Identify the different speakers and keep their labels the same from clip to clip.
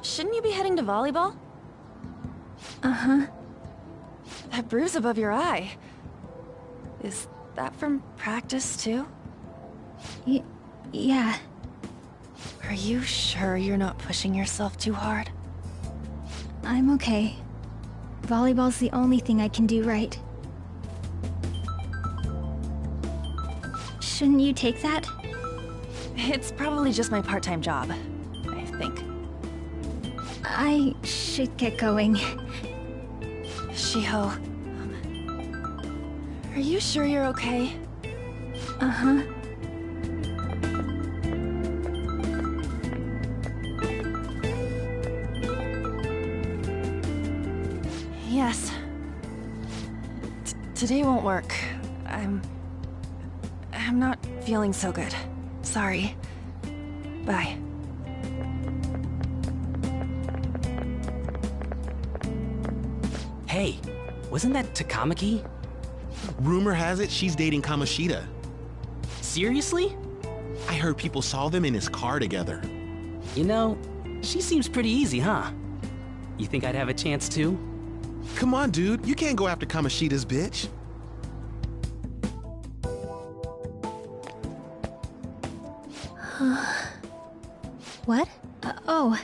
Speaker 1: Shouldn't you be heading to volleyball?
Speaker 2: Uh-huh.
Speaker 1: That bruise above your eye. Is that from practice, too?
Speaker 2: Yeah.
Speaker 1: Are you sure you're not pushing yourself too hard?
Speaker 2: I'm okay. Volleyball's the only thing I can do right. Shouldn't you take that?
Speaker 1: It's probably just my part-time job, I think.
Speaker 2: I should get going.
Speaker 1: Shiho, are you sure you're okay?
Speaker 2: Uh-huh.
Speaker 1: Yes. Today won't work. I'm not feeling so good. Sorry. Bye.
Speaker 3: Hey, wasn't that Takamaki?
Speaker 4: Rumor has it she's dating Kamoshida.
Speaker 3: Seriously?
Speaker 4: I heard people saw them in his car together.
Speaker 3: You know, she seems pretty easy, huh? You think I'd have a chance too?
Speaker 4: Come on, dude. You can't go after Kamoshida's bitch.
Speaker 2: What? Oh,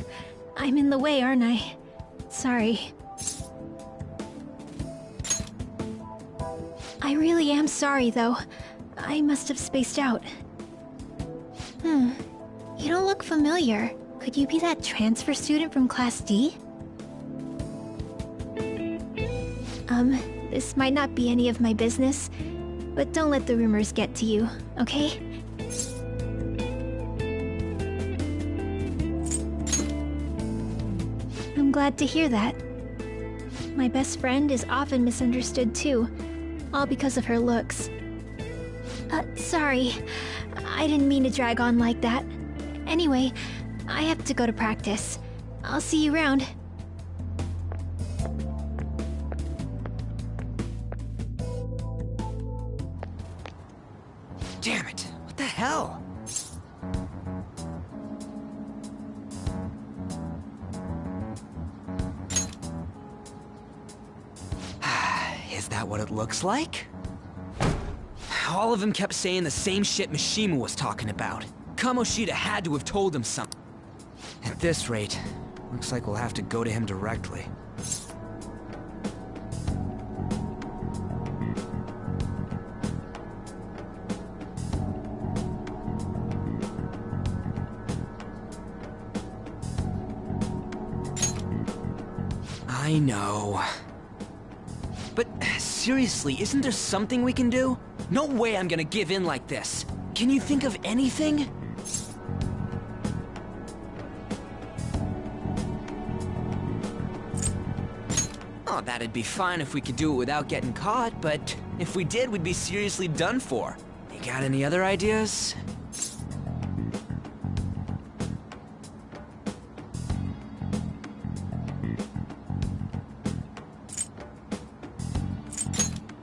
Speaker 2: I'm in the way, aren't I? Sorry. I really am sorry, though. I must have spaced out. You don't look familiar. Could you be that transfer student from Class D? This might not be any of my business, but don't let the rumors get to you, okay? I'm glad to hear that. My best friend is often misunderstood too, all because of her looks. Sorry. I didn't mean to drag on like that. Anyway, I have to go to practice. I'll see you around.
Speaker 5: Damn it! What the hell? Is that what it looks like? All of them kept saying the same shit Mishima was talking about. Kamoshida had to have told him something. At this rate, looks like we'll have to go to him directly. I know. But seriously, isn't there something we can do? No way I'm gonna give in like this. Can you think of anything? Oh, that'd be fine if we could do it without getting caught, but if we did, we'd be seriously done for. You got any other ideas?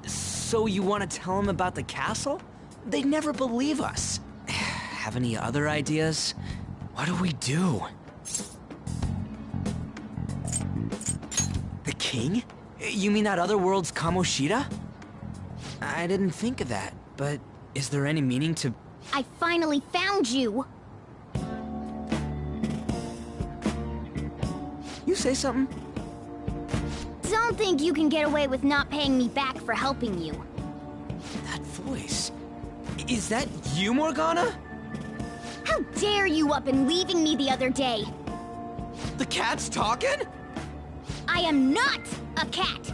Speaker 5: So you want to tell them about the castle? They'd never believe us. Have any other ideas? What do we do? The king? You mean that other world's Kamoshida? I didn't think of that, but is there any meaning to...
Speaker 6: I finally found you!
Speaker 5: You say something?
Speaker 6: Don't think you can get away with not paying me back for helping you.
Speaker 5: That voice... Is that you, Morgana?
Speaker 6: How dare you up and leaving me the other day?
Speaker 5: The cat's talking?
Speaker 6: I am not a cat!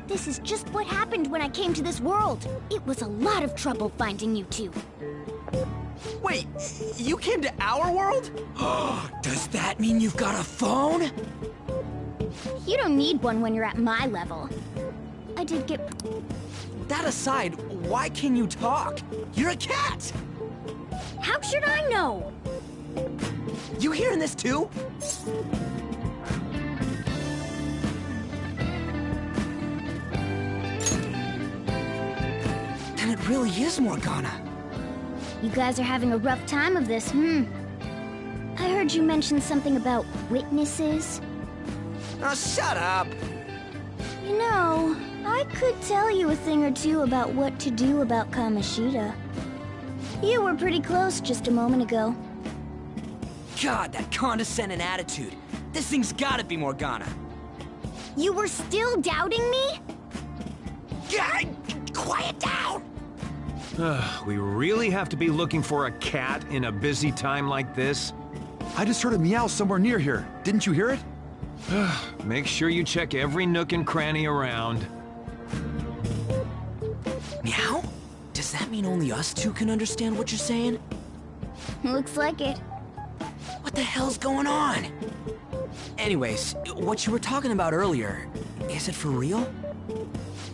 Speaker 6: This is just what happened when I came to this world. It was a lot of trouble finding you two.
Speaker 5: Wait, you came to our world? Does that mean you've got a phone?
Speaker 6: You don't need one when you're at my level. I did get...
Speaker 5: That aside, why can you talk? You're a cat!
Speaker 6: How should I know?
Speaker 5: You hearing this too? Then it really is Morgana.
Speaker 6: You guys are having a rough time of this, I heard you mention something about witnesses.
Speaker 5: Oh, shut up!
Speaker 6: You know, I could tell you a thing or two about what to do about Kamoshida. You were pretty close just a moment ago.
Speaker 5: God, that condescending attitude. This thing's gotta be Morgana.
Speaker 6: You were still doubting me?
Speaker 5: God, quiet down!
Speaker 7: We really have to be looking for a cat in a busy time like this?
Speaker 8: I just heard a meow somewhere near here. Didn't you hear it?
Speaker 7: Make sure you check every nook and cranny around.
Speaker 5: Meow? Does that mean only us two can understand what you're saying?
Speaker 6: Looks like it.
Speaker 5: What the hell's going on? Anyways, what you were talking about earlier, is it for real?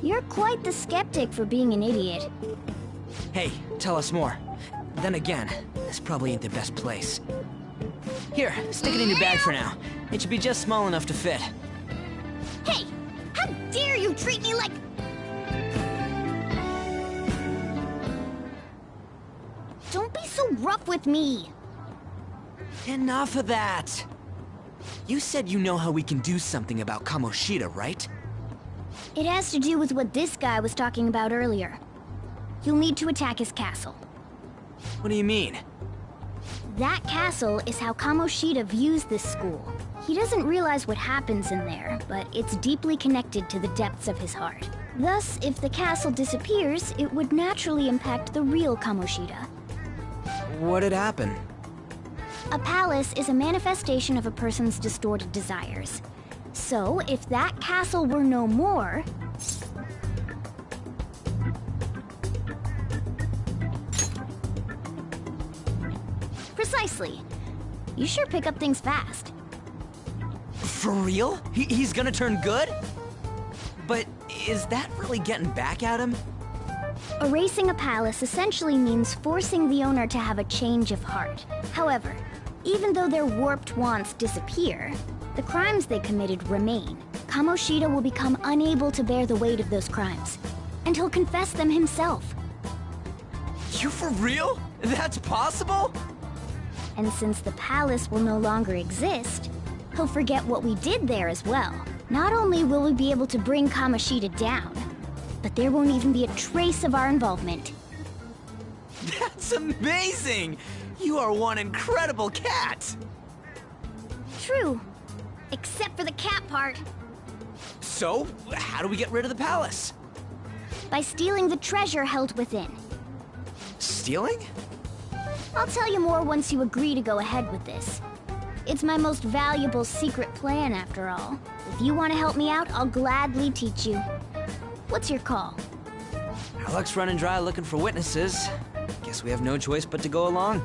Speaker 6: You're quite the skeptic for being an idiot.
Speaker 5: Hey, tell us more. Then again, this probably ain't the best place. Here, stick it in your bag for now. It should be just small enough to fit.
Speaker 6: Hey! How dare you treat me like... Don't be so rough with me!
Speaker 5: Enough of that! You said you know how we can do something about Kamoshida, right?
Speaker 6: It has to do with what this guy was talking about earlier. You'll need to attack his castle.
Speaker 5: What do you mean?
Speaker 6: That castle is how Kamoshida views this school. He doesn't realize what happens in there, but it's deeply connected to the depths of his heart. Thus, if the castle disappears, it would naturally impact the real Kamoshida.
Speaker 5: What'd happen?
Speaker 6: A palace is a manifestation of a person's distorted desires. So, if that castle were no more... Precisely. You sure pick up things fast.
Speaker 5: For real? He's gonna turn good? But is that really getting back at him?
Speaker 6: Erasing a palace essentially means forcing the owner to have a change of heart. However, even though their warped wants disappear, the crimes they committed remain. Kamoshida will become unable to bear the weight of those crimes, and he'll confess them himself.
Speaker 5: You for real? That's possible?
Speaker 6: And since the palace will no longer exist, he'll forget what we did there as well. Not only will we be able to bring Kamoshida down, but there won't even be a trace of our involvement.
Speaker 5: That's amazing! You are one incredible cat!
Speaker 6: True. Except for the cat part.
Speaker 5: So, how do we get rid of the palace?
Speaker 6: By stealing the treasure held within.
Speaker 5: Stealing?
Speaker 6: I'll tell you more once you agree to go ahead with this. It's my most valuable secret plan, after all. If you want to help me out, I'll gladly teach you. What's your call?
Speaker 5: Our luck's running dry looking for witnesses. Guess we have no choice but to go along.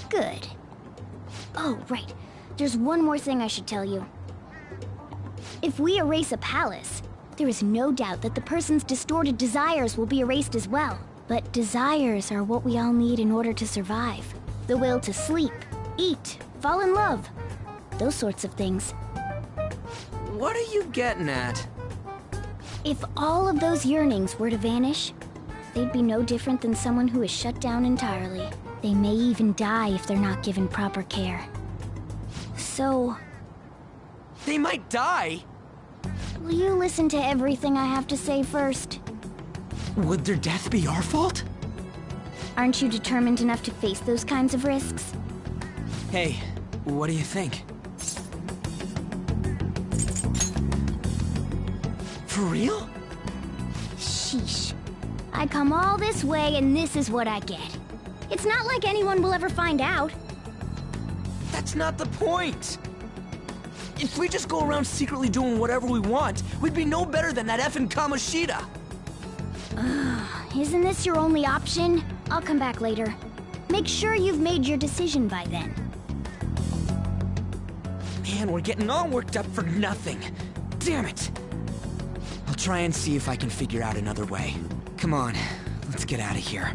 Speaker 6: Good. Oh, right. There's one more thing I should tell you. If we erase a palace, there is no doubt that the person's distorted desires will be erased as well. But desires are what we all need in order to survive. The will to sleep, eat, fall in love. Those sorts of things.
Speaker 5: What are you getting at?
Speaker 6: If all of those yearnings were to vanish, they'd be no different than someone who is shut down entirely. They may even die if they're not given proper care. So...
Speaker 5: They might die?
Speaker 6: will you listen to everything I have to say first?
Speaker 5: Would their death be our fault?
Speaker 6: Aren't you determined enough to face those kinds of risks?
Speaker 5: Hey, what do you think? For real?
Speaker 6: Sheesh. I come all this way and this is what I get. It's not like anyone will ever find out.
Speaker 5: That's That's not the point! If we just go around secretly doing whatever we want, we'd be no better than that effing Kamoshida!
Speaker 6: Isn't this your only option? I'll come back later. Make sure you've made your decision by then.
Speaker 5: Man, we're getting all worked up for nothing. Damn it! I'll try and see if I can figure out another way. Come on, let's get out of here.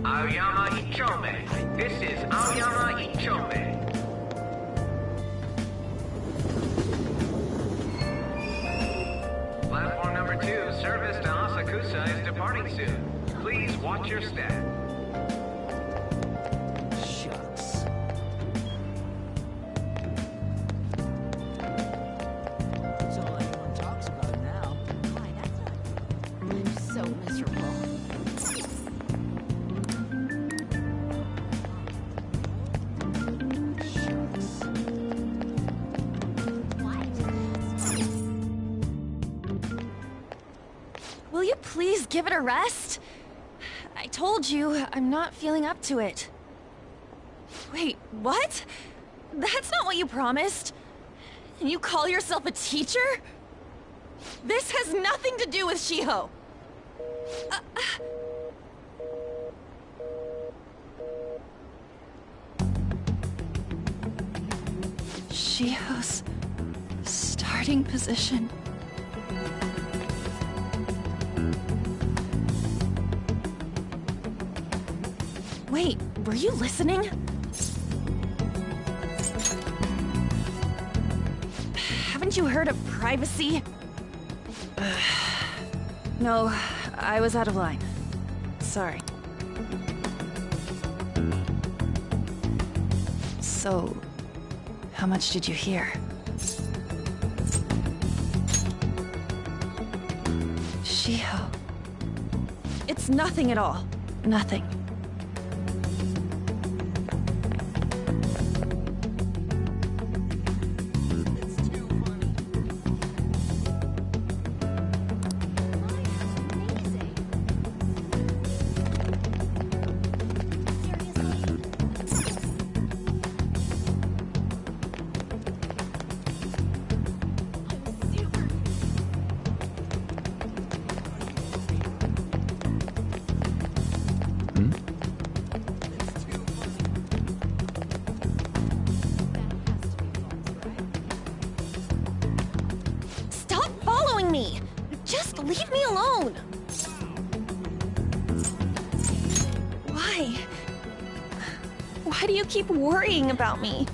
Speaker 9: Aoyama Ichome. This is Aoyama Ichome. Platform number 2, service to Asakusa is departing soon. Please watch your step.
Speaker 5: Shucks. That's all anyone talks about now.
Speaker 1: Why, that's not... I'm so miserable. Will you please give it a rest? I told you, I'm not feeling up to it. Wait, what? That's not what you promised. And you call yourself a teacher? This has nothing to do with Shiho. Shiho's starting position. Wait, were you listening? Haven't you heard of privacy? No, I was out of line. Sorry. So, how much did you hear? Shiho. It's nothing at all. Nothing. Me. Just leave me alone. Why? Why do you keep worrying about me?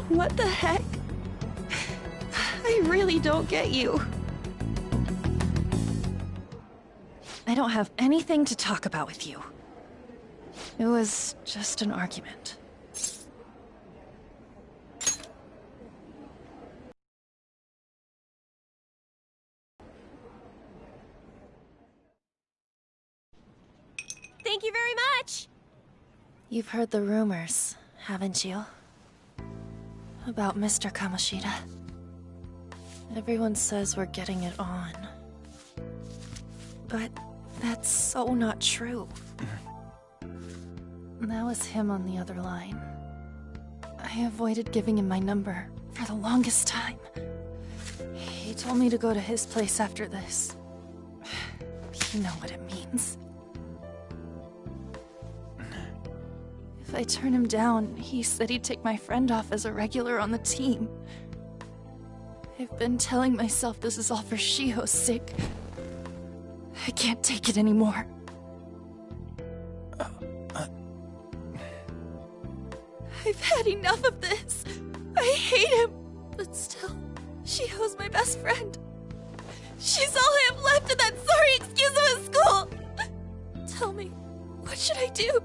Speaker 1: What the heck? I really don't get you. I don't have anything to talk about with you. It was just an argument.
Speaker 10: Thank you very much!
Speaker 1: You've heard the rumors, haven't you? About Mr. Kamoshida. Everyone says we're getting it on. But that's so not true. That was him on the other line. I avoided giving him my number for the longest time. He told me to go to his place after this. You know what it means. If I turn him down, he said he'd take my friend off as a regular on the team. I've been telling myself this is all for Shiho's sake. I can't take it anymore. I've had enough of this. I hate him. But still, Shiho's my best friend. She's all I have left in that sorry excuse of a school. Tell me, what should I do?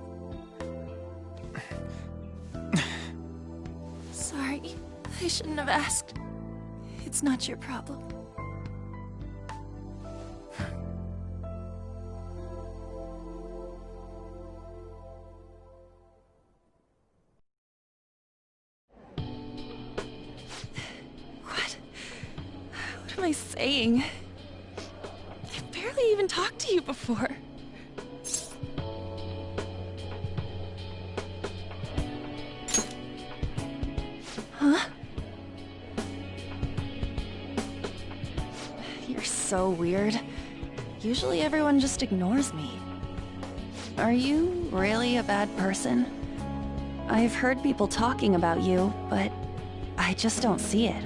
Speaker 1: Sorry, I shouldn't have asked. It's not your problem. What am I saying? I've barely even talked to you before. Huh? You're so weird. Usually everyone just ignores me. Are you really a bad person? I've heard people talking about you, but I just don't see it.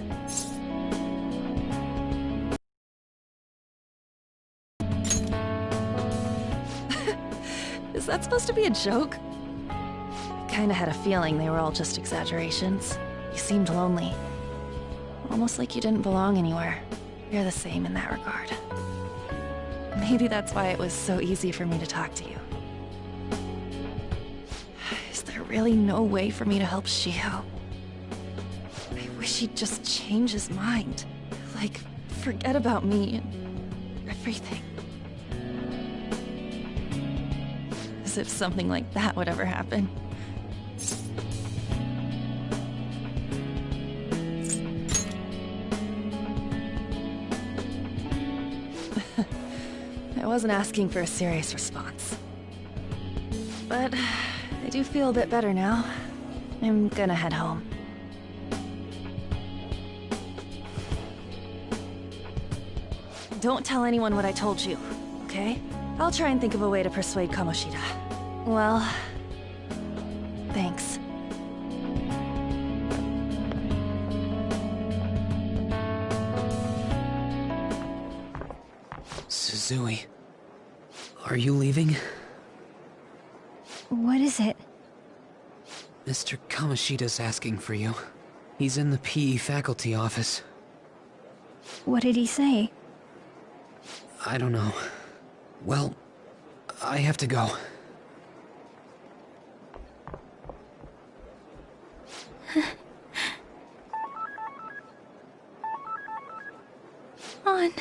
Speaker 1: Is that supposed to be a joke? Kinda had a feeling they were all just exaggerations. You seemed lonely. Almost like you didn't belong anywhere. You're the same in that regard. Maybe that's why it was so easy for me to talk to you. Is there really no way for me to help Shiho? I wish he'd just change his mind. Like, forget about me and everything. As if something like that would ever happen. I wasn't asking for a serious response. But I do feel a bit better now. I'm gonna head home. Don't tell anyone what I told you, okay? I'll try and think of a way to persuade Kamoshida. Well, thanks.
Speaker 5: Suzui, are you leaving?
Speaker 2: What is it?
Speaker 5: Mr. Kamoshida's asking for you. He's in the PE faculty office.
Speaker 2: What did he say?
Speaker 5: I don't know. Well, I have to go.
Speaker 2: On.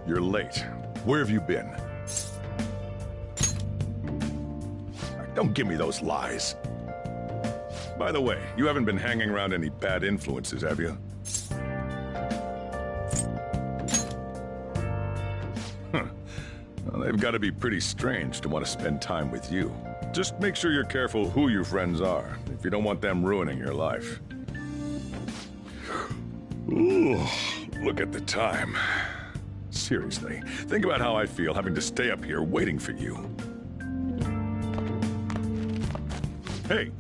Speaker 11: You're late. Where have you been? Don't give me those lies. By the way, you haven't been hanging around any bad influences, have you? Huh. Well, they've got to be pretty strange to want to spend time with you. Just make sure you're careful who your friends are, if you don't want them ruining your life. Ooh, look at the time. Seriously, think about how I feel having to stay up here waiting for you. Hey,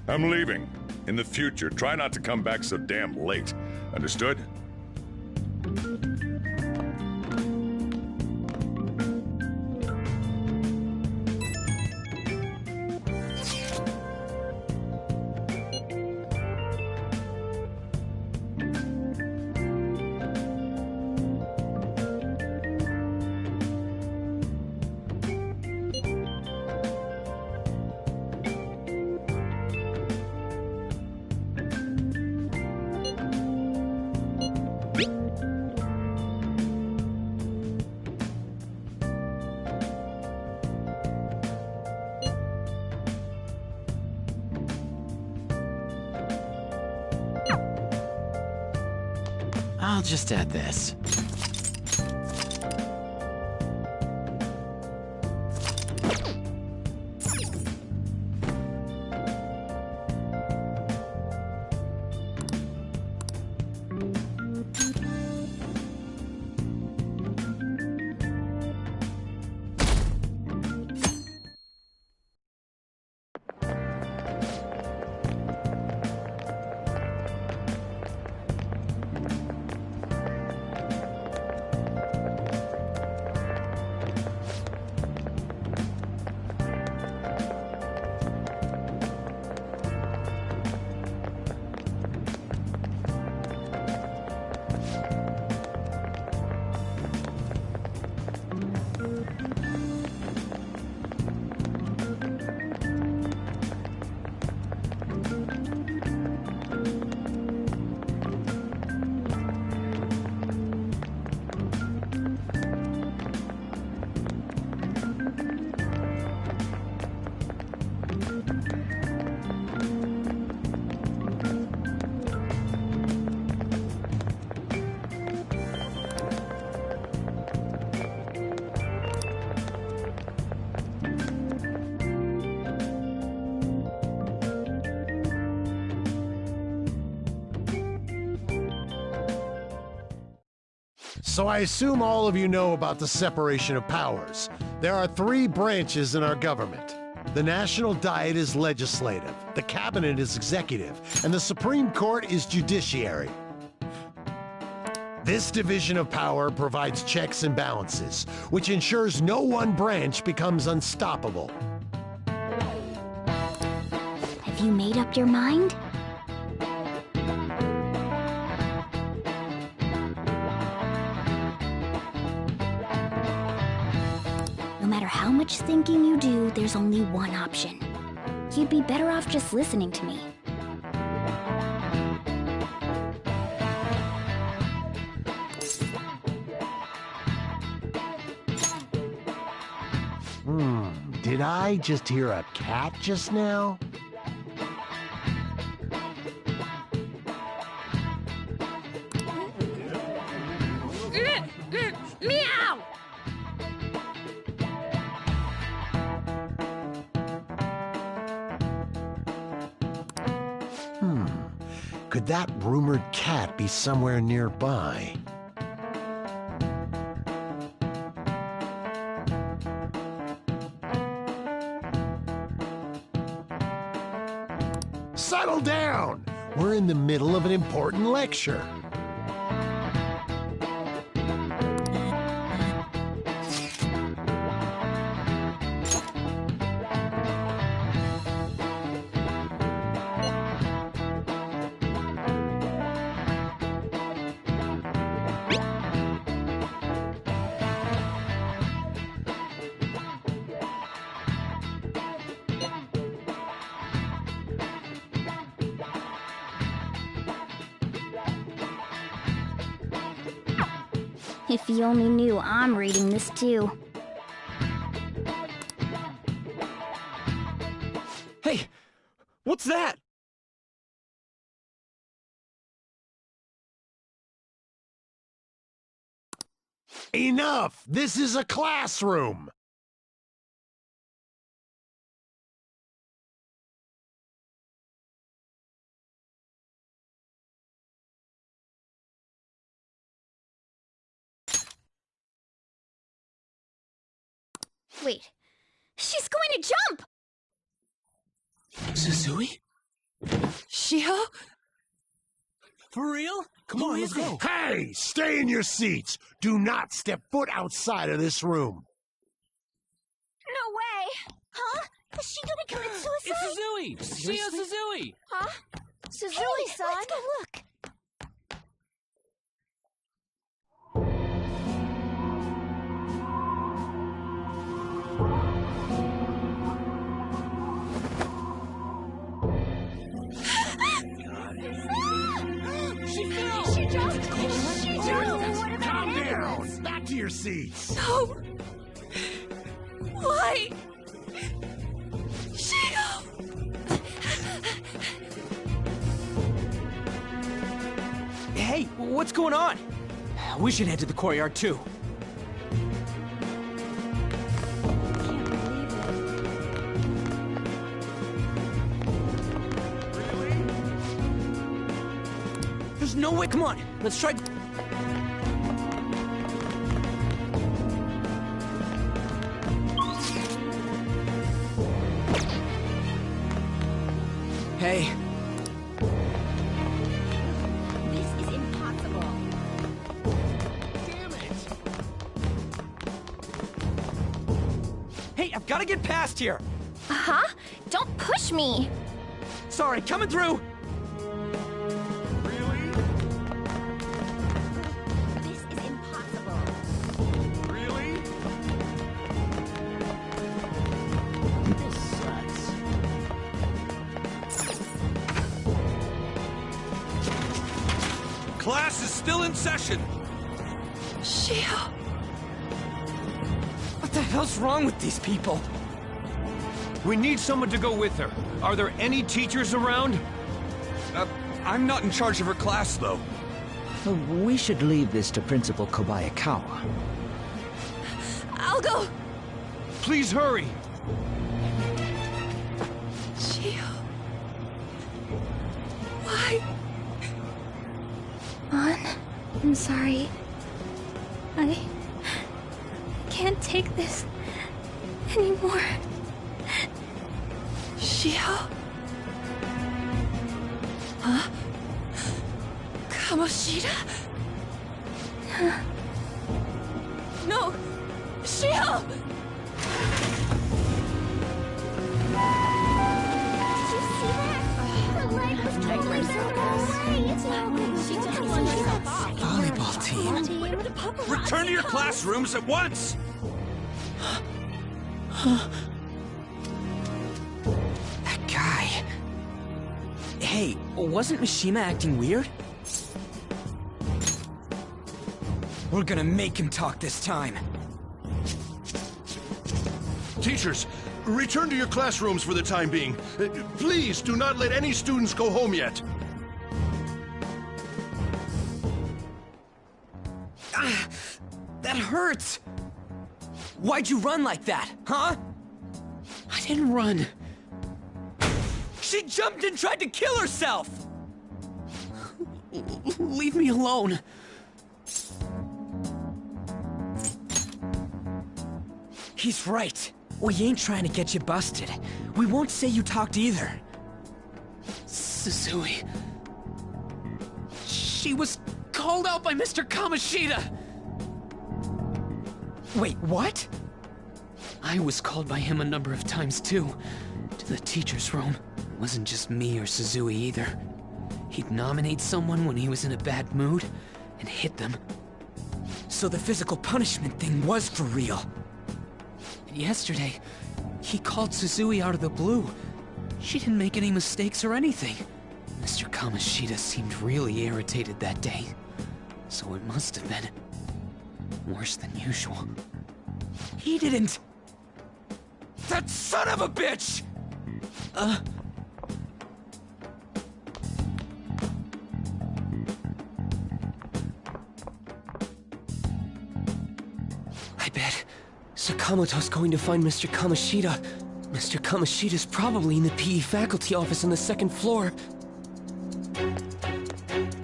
Speaker 11: I'm leaving. In the future, try not to come back so damn late. Understood?
Speaker 12: I'll just add this.
Speaker 13: So I assume all of you know about the separation of powers. There are 3 branches in our government. The National Diet is legislative, the Cabinet is executive, and the Supreme Court is judiciary. This division of power provides checks and balances, which ensures no one branch becomes unstoppable.
Speaker 6: Have you made up your mind? No matter how much thinking you do, there's only one option. You'd be better off just listening to me.
Speaker 13: Did I just hear a cat just now?
Speaker 10: Meow!
Speaker 13: Could that rumored cat be somewhere nearby? Settle down! We're in the middle of an important lecture.
Speaker 6: If you only knew I'm reading this too.
Speaker 3: Hey, what's that?
Speaker 13: Enough! This is a classroom!
Speaker 6: Wait, she's going to jump!
Speaker 3: Suzui?
Speaker 1: Shio?
Speaker 3: For real? Come on, let's go.
Speaker 13: Hey! Stay in your seats! Do not step foot outside of this room!
Speaker 10: No way! Huh? Is she gonna commit suicide?
Speaker 3: It's Suzui! Shio Suzui!
Speaker 10: Huh? Suzui-san? Let's go look.
Speaker 3: She fell!
Speaker 10: She jumped! She jumped! What about
Speaker 13: Calm
Speaker 10: it?
Speaker 13: down! Back to your seats!
Speaker 1: No! Why? Shio!
Speaker 3: Hey,
Speaker 5: What's going on? We should head to the courtyard too. There's no way. Come on, let's try. Hey.
Speaker 10: This is impossible.
Speaker 5: Damn it! Hey, I've got to get past here.
Speaker 1: Huh? Don't push me.
Speaker 5: Sorry, coming through.
Speaker 10: This is impossible.
Speaker 5: Really? This sucks.
Speaker 7: Class is still in session.
Speaker 1: Shio.
Speaker 5: What the hell's wrong with these people?
Speaker 7: We need someone to go with her. Are there any teachers around?
Speaker 8: I'm not in charge of her class, though.
Speaker 12: We should leave this to Principal Kobayakawa.
Speaker 1: I'll go.
Speaker 7: Please hurry.
Speaker 1: Shio. Why?
Speaker 2: On. I'm sorry. I can't take this anymore.
Speaker 1: Shio? Huh? Kamoshida? No! Shio!
Speaker 10: Did you see that? Her leg was totally bent away. It's not good. She totally herself off.
Speaker 5: Volleyball team.
Speaker 7: Return to your classrooms at once!
Speaker 5: That guy. Hey, wasn't Mishima acting weird? We're gonna make him talk this time.
Speaker 8: Teachers, return to your classrooms for the time being. Please do not let any students go home yet.
Speaker 5: Ah, that hurts. Why'd you run like that, huh?
Speaker 3: I didn't run.
Speaker 5: She jumped and tried to kill herself!
Speaker 3: Leave me alone.
Speaker 5: He's right. We ain't trying to get you busted. We won't say you talked either.
Speaker 3: Suzui. She was called out by Mr. Kamoshida.
Speaker 5: Wait, what?
Speaker 3: I was called by him a number of times too. To the teacher's room. It wasn't just me or Suzui either. He'd nominate someone when he was in a bad mood and hit them.
Speaker 5: So the physical punishment thing was for real.
Speaker 3: And yesterday, he called Suzui out of the blue. She didn't make any mistakes or anything. Mr. Kamoshida seemed really irritated that day. So it must have been worse than usual.
Speaker 5: He didn't... That son of a bitch!
Speaker 14: I bet Sakamoto's going to find Mr. Kamoshida. Mr. Kamoshida's probably in the PE faculty office on the second floor.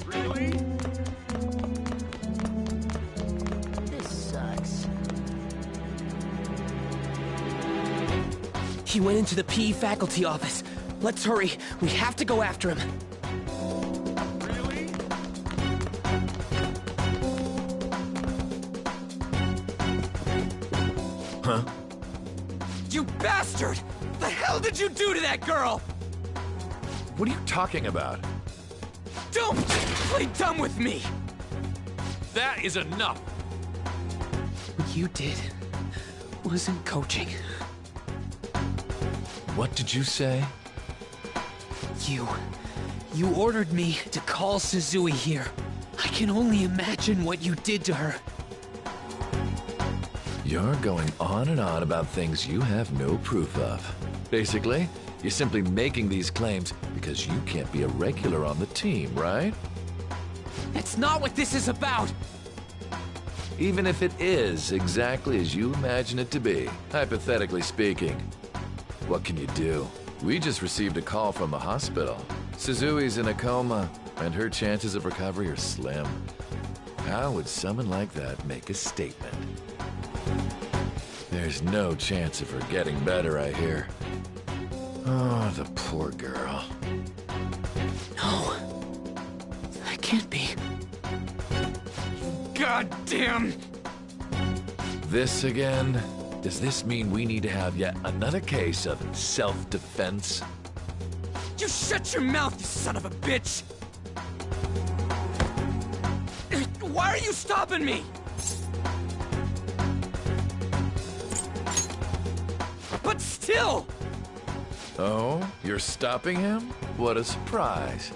Speaker 8: Really?
Speaker 14: This sucks. He went into the PE faculty office. Let's hurry. We have to go after him.
Speaker 8: Really?
Speaker 7: Huh?
Speaker 5: You bastard! The hell did you do to that girl?
Speaker 7: What are you talking about?
Speaker 5: Don't play dumb with me!
Speaker 7: That is enough!
Speaker 3: What you did wasn't coaching.
Speaker 7: What did you say?
Speaker 3: You ordered me to call Suzui here. I can only imagine what you did to her.
Speaker 15: You're going on and on about things you have no proof of. Basically, you're simply making these claims because you can't be a regular on the team, right?
Speaker 3: That's not what this is about!
Speaker 15: Even if it is exactly as you imagine it to be, hypothetically speaking, what can you do? We just received a call from the hospital. Suzui's in a coma, and her chances of recovery are slim. How would someone like that make a statement? There's no chance of her getting better, I hear. Oh, the poor girl.
Speaker 3: No. That can't be. God damn!
Speaker 15: This again? Does this mean we need to have yet another case of self-defense?
Speaker 3: You shut your mouth, you son of a bitch! Why are you stopping me? But still!
Speaker 15: Oh, you're stopping him? What a surprise.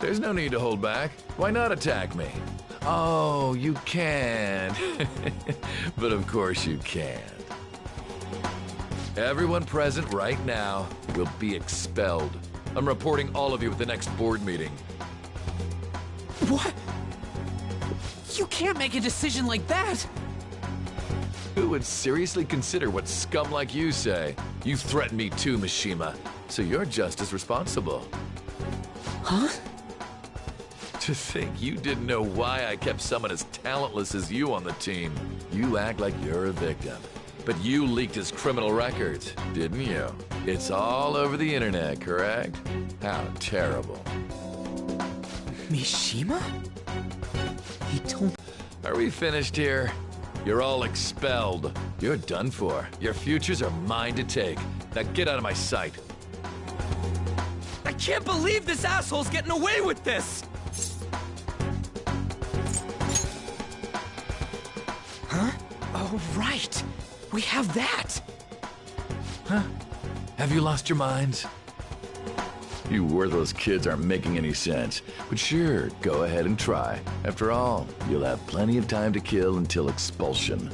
Speaker 15: There's no need to hold back. Why not attack me? Oh, you can. But of course you can't. Everyone present right now will be expelled. I'm reporting all of you at the next board meeting.
Speaker 3: What? You can't make a decision like that!
Speaker 15: Who would seriously consider what scum like you say? You threatened me too, Mishima, so you're just as responsible.
Speaker 3: Huh?
Speaker 15: To think you didn't know why I kept someone as talentless as you on the team. You act like you're a victim. But you leaked his criminal records, didn't you? It's all over the internet, correct? How terrible.
Speaker 3: Mishima? He told...
Speaker 15: Are we finished here? You're all expelled. You're done for. Your futures are mine to take. Now get out of my sight.
Speaker 3: I can't believe this asshole's getting away with this! Huh? Oh, right. We have that.
Speaker 15: Huh? Have you lost your minds? You worthless kids aren't making any sense. But sure, go ahead and try. After all, you'll have plenty of time to kill until expulsion.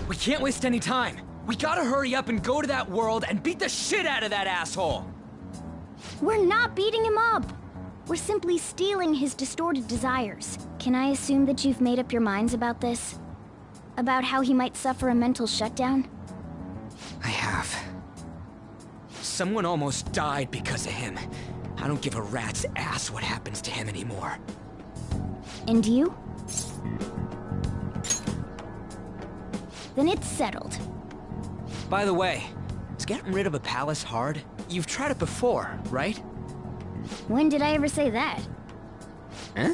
Speaker 3: We can't waste any time. We gotta hurry up and go to that world and beat the shit out of that asshole!
Speaker 6: We're not beating him up! We're simply stealing his distorted desires. Can I assume that you've made up your minds about this? About how he might suffer a mental shutdown?
Speaker 3: I have. Someone almost died because of him. I don't give a rat's ass what happens to him anymore.
Speaker 6: And you? Then it's settled.
Speaker 3: By the way, is getting rid of a palace hard? You've tried it before, right?
Speaker 6: When did I ever say that?
Speaker 3: Huh?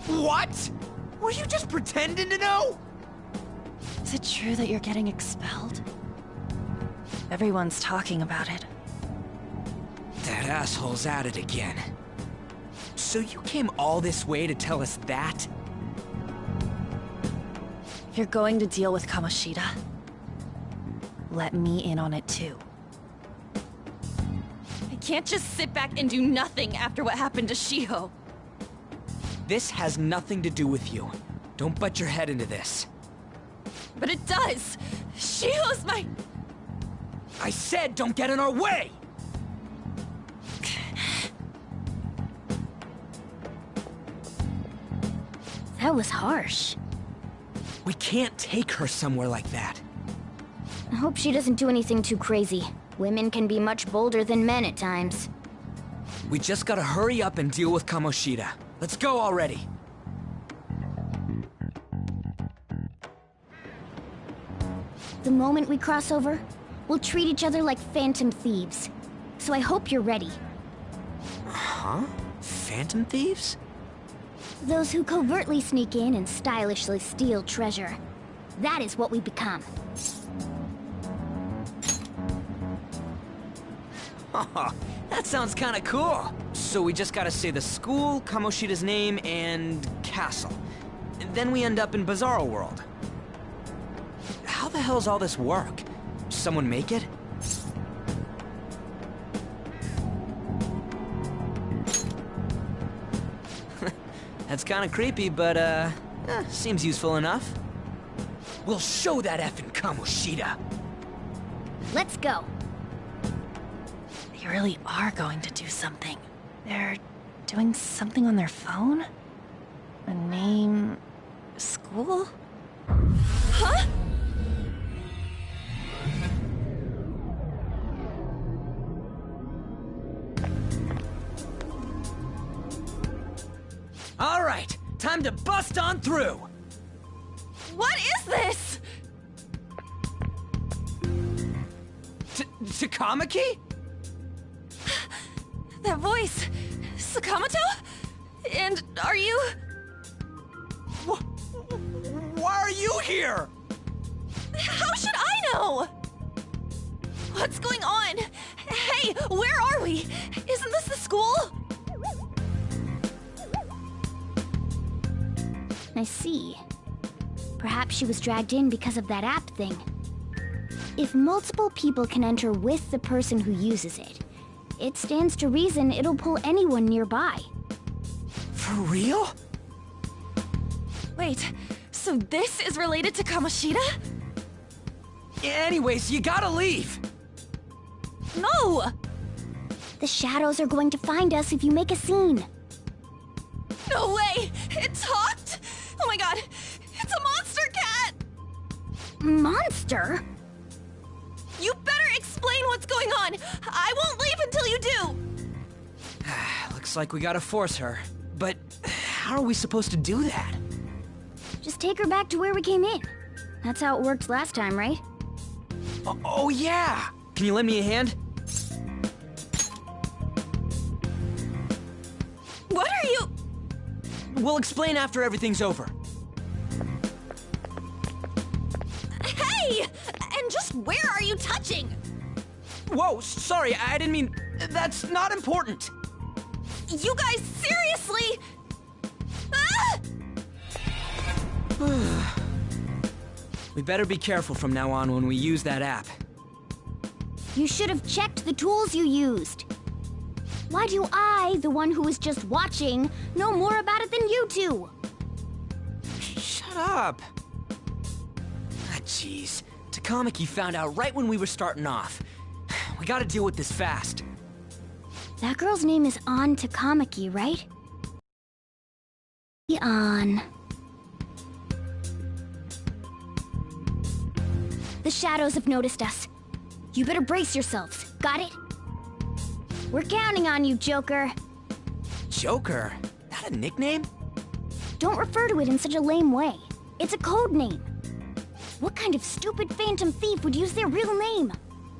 Speaker 3: What? Were you just pretending to know?
Speaker 1: Is it true that you're getting expelled? Everyone's talking about it.
Speaker 3: That asshole's at it again. So you came all this way to tell us that?
Speaker 1: If you're going to deal with Kamoshida, let me in on it too. I can't just sit back and do nothing after what happened to Shiho.
Speaker 3: This has nothing to do with you. Don't butt your head into this.
Speaker 1: But it does! Shiho's my...
Speaker 3: I said don't get in our way!
Speaker 6: That was harsh.
Speaker 3: We can't take her somewhere like that.
Speaker 6: I hope she doesn't do anything too crazy. Women can be much bolder than men at times.
Speaker 3: We just gotta hurry up and deal with Kamoshida. Let's go already.
Speaker 6: The moment we cross over, we'll treat each other like phantom thieves. So I hope you're ready.
Speaker 3: Huh? Phantom thieves?
Speaker 6: Those who covertly sneak in and stylishly steal treasure. That is what we become.
Speaker 3: That sounds kinda cool. So we just gotta say the school, Kamoshida's name, and castle. And then we end up in Bizarro World. How the hell's all this work? Someone make it? That's kinda creepy, but seems useful enough.
Speaker 5: We'll show that effing Kamoshida.
Speaker 6: Let's go.
Speaker 1: They really are going to do something. They're doing something on their phone? A name... school? Huh?
Speaker 5: All right, time to bust on through.
Speaker 1: What is this?
Speaker 5: Takamaki?
Speaker 1: That voice... Sakamoto? And are you...
Speaker 5: Why are you here?
Speaker 1: How should I know? What's going on? Hey, where are we? Isn't this the school?
Speaker 6: I see. Perhaps she was dragged in because of that app thing. If multiple people can enter with the person who uses it, it stands to reason it'll pull anyone nearby.
Speaker 5: For real?
Speaker 1: Wait, so this is related to Kamoshida?
Speaker 5: Anyways, you gotta leave!
Speaker 1: No!
Speaker 6: The shadows are going to find us if you make a scene.
Speaker 1: No way! It talked? Oh my god! It's a monster cat!
Speaker 6: Monster?
Speaker 1: You better explain what's going on! I won't leave until you do!
Speaker 5: Looks like we gotta force her. But how are we supposed to do that?
Speaker 6: Just take her back to where we came in. That's how it worked last time, right?
Speaker 5: Oh yeah! Can you lend me a hand?
Speaker 1: What are you...
Speaker 5: We'll explain after everything's over.
Speaker 1: Hey! And just where are you touching?
Speaker 5: Whoa, sorry, I didn't mean... That's not important!
Speaker 1: You guys, seriously? Ah!
Speaker 5: We better be careful from now on when we use that app.
Speaker 6: You should have checked the tools you used. Why do I, the one who was just watching, know more about it than you two?
Speaker 5: Shut up! Ah, jeez. Takamaki found out right when we were starting off. We gotta deal with this fast.
Speaker 6: That girl's name is An Takamaki, right? An. The shadows have noticed us. You better brace yourselves. Got it? We're counting on you, Joker.
Speaker 5: Joker? That a nickname?
Speaker 6: Don't refer to it in such a lame way. It's a code name. What kind of stupid phantom thief would use their real name?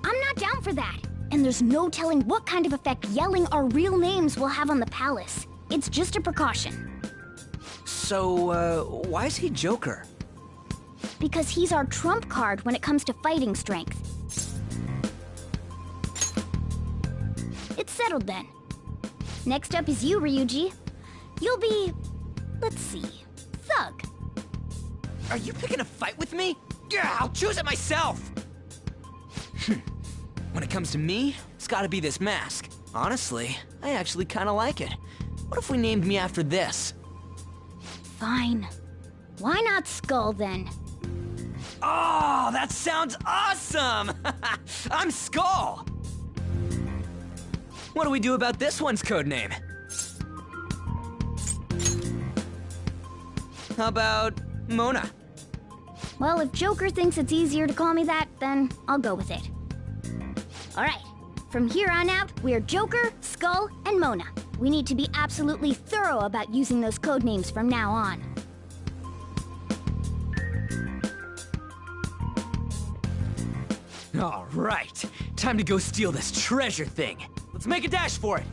Speaker 6: I'm not down for that. And there's no telling what kind of effect yelling our real names will have on the palace. It's just a precaution.
Speaker 5: So, why is he Joker?
Speaker 6: Because he's our trump card when it comes to fighting strength. It's settled then. Next up is you, Ryuji. You'll be... let's see... Thug.
Speaker 5: Are you picking a fight with me? Yeah, I'll choose it myself! When it comes to me, it's gotta be this mask. Honestly, I actually kinda like it. What if we named me after this?
Speaker 6: Fine. Why not Skull, then?
Speaker 5: Oh, that sounds awesome! I'm Skull! What do we do about this one's codename? How about Mona?
Speaker 6: Well, if Joker thinks it's easier to call me that, then I'll go with it. Alright, from here on out, we're Joker, Skull, and Mona. We need to be absolutely thorough about using those codenames from now on.
Speaker 5: All right, time to go steal this treasure thing. Let's make a dash for it.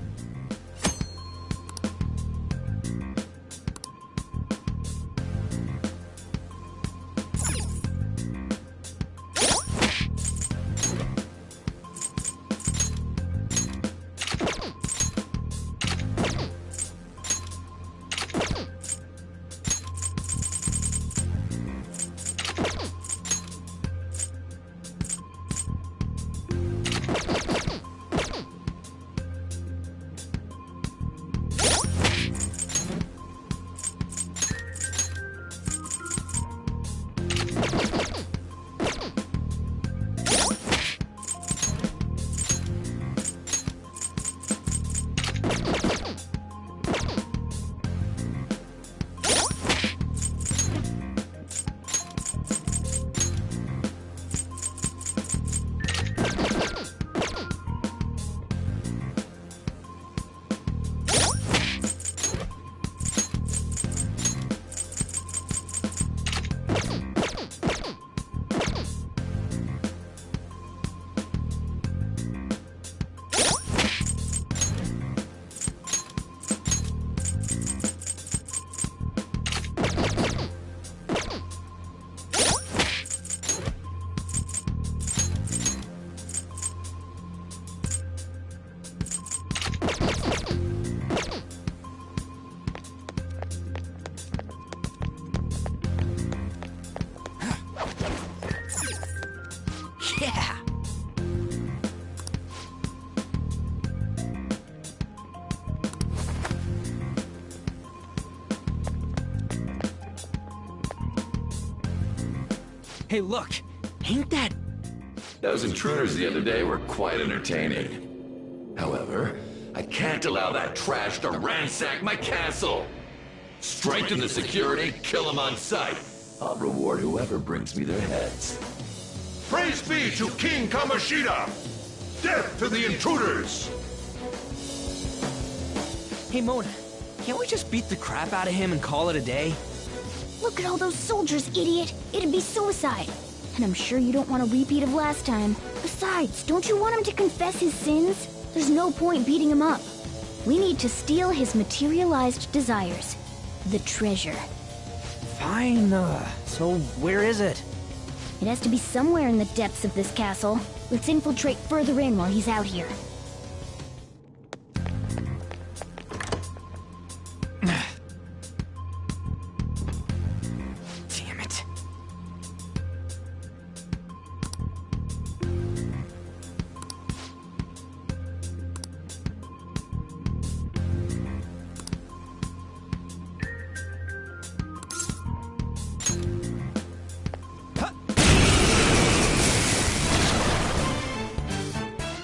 Speaker 5: Hey, look! Ain't that...
Speaker 15: Those intruders the other day were quite entertaining. However, I can't allow that trash to ransack my castle! Strengthen the security, kill them on sight. I'll reward whoever brings me their heads.
Speaker 8: Praise be to King Kamoshida! Death to the intruders!
Speaker 5: Hey, Mona, can't we just beat the crap out of him and call it a day?
Speaker 6: Look at all those soldiers, idiot! It'd be suicide. And I'm sure you don't want a repeat of last time. Besides, don't you want him to confess his sins? There's no point beating him up. We need to steal his materialized desires. The treasure.
Speaker 5: Fine, so where is it?
Speaker 6: It has to be somewhere in the depths of this castle. Let's infiltrate further in while he's out here.
Speaker 5: Damn it.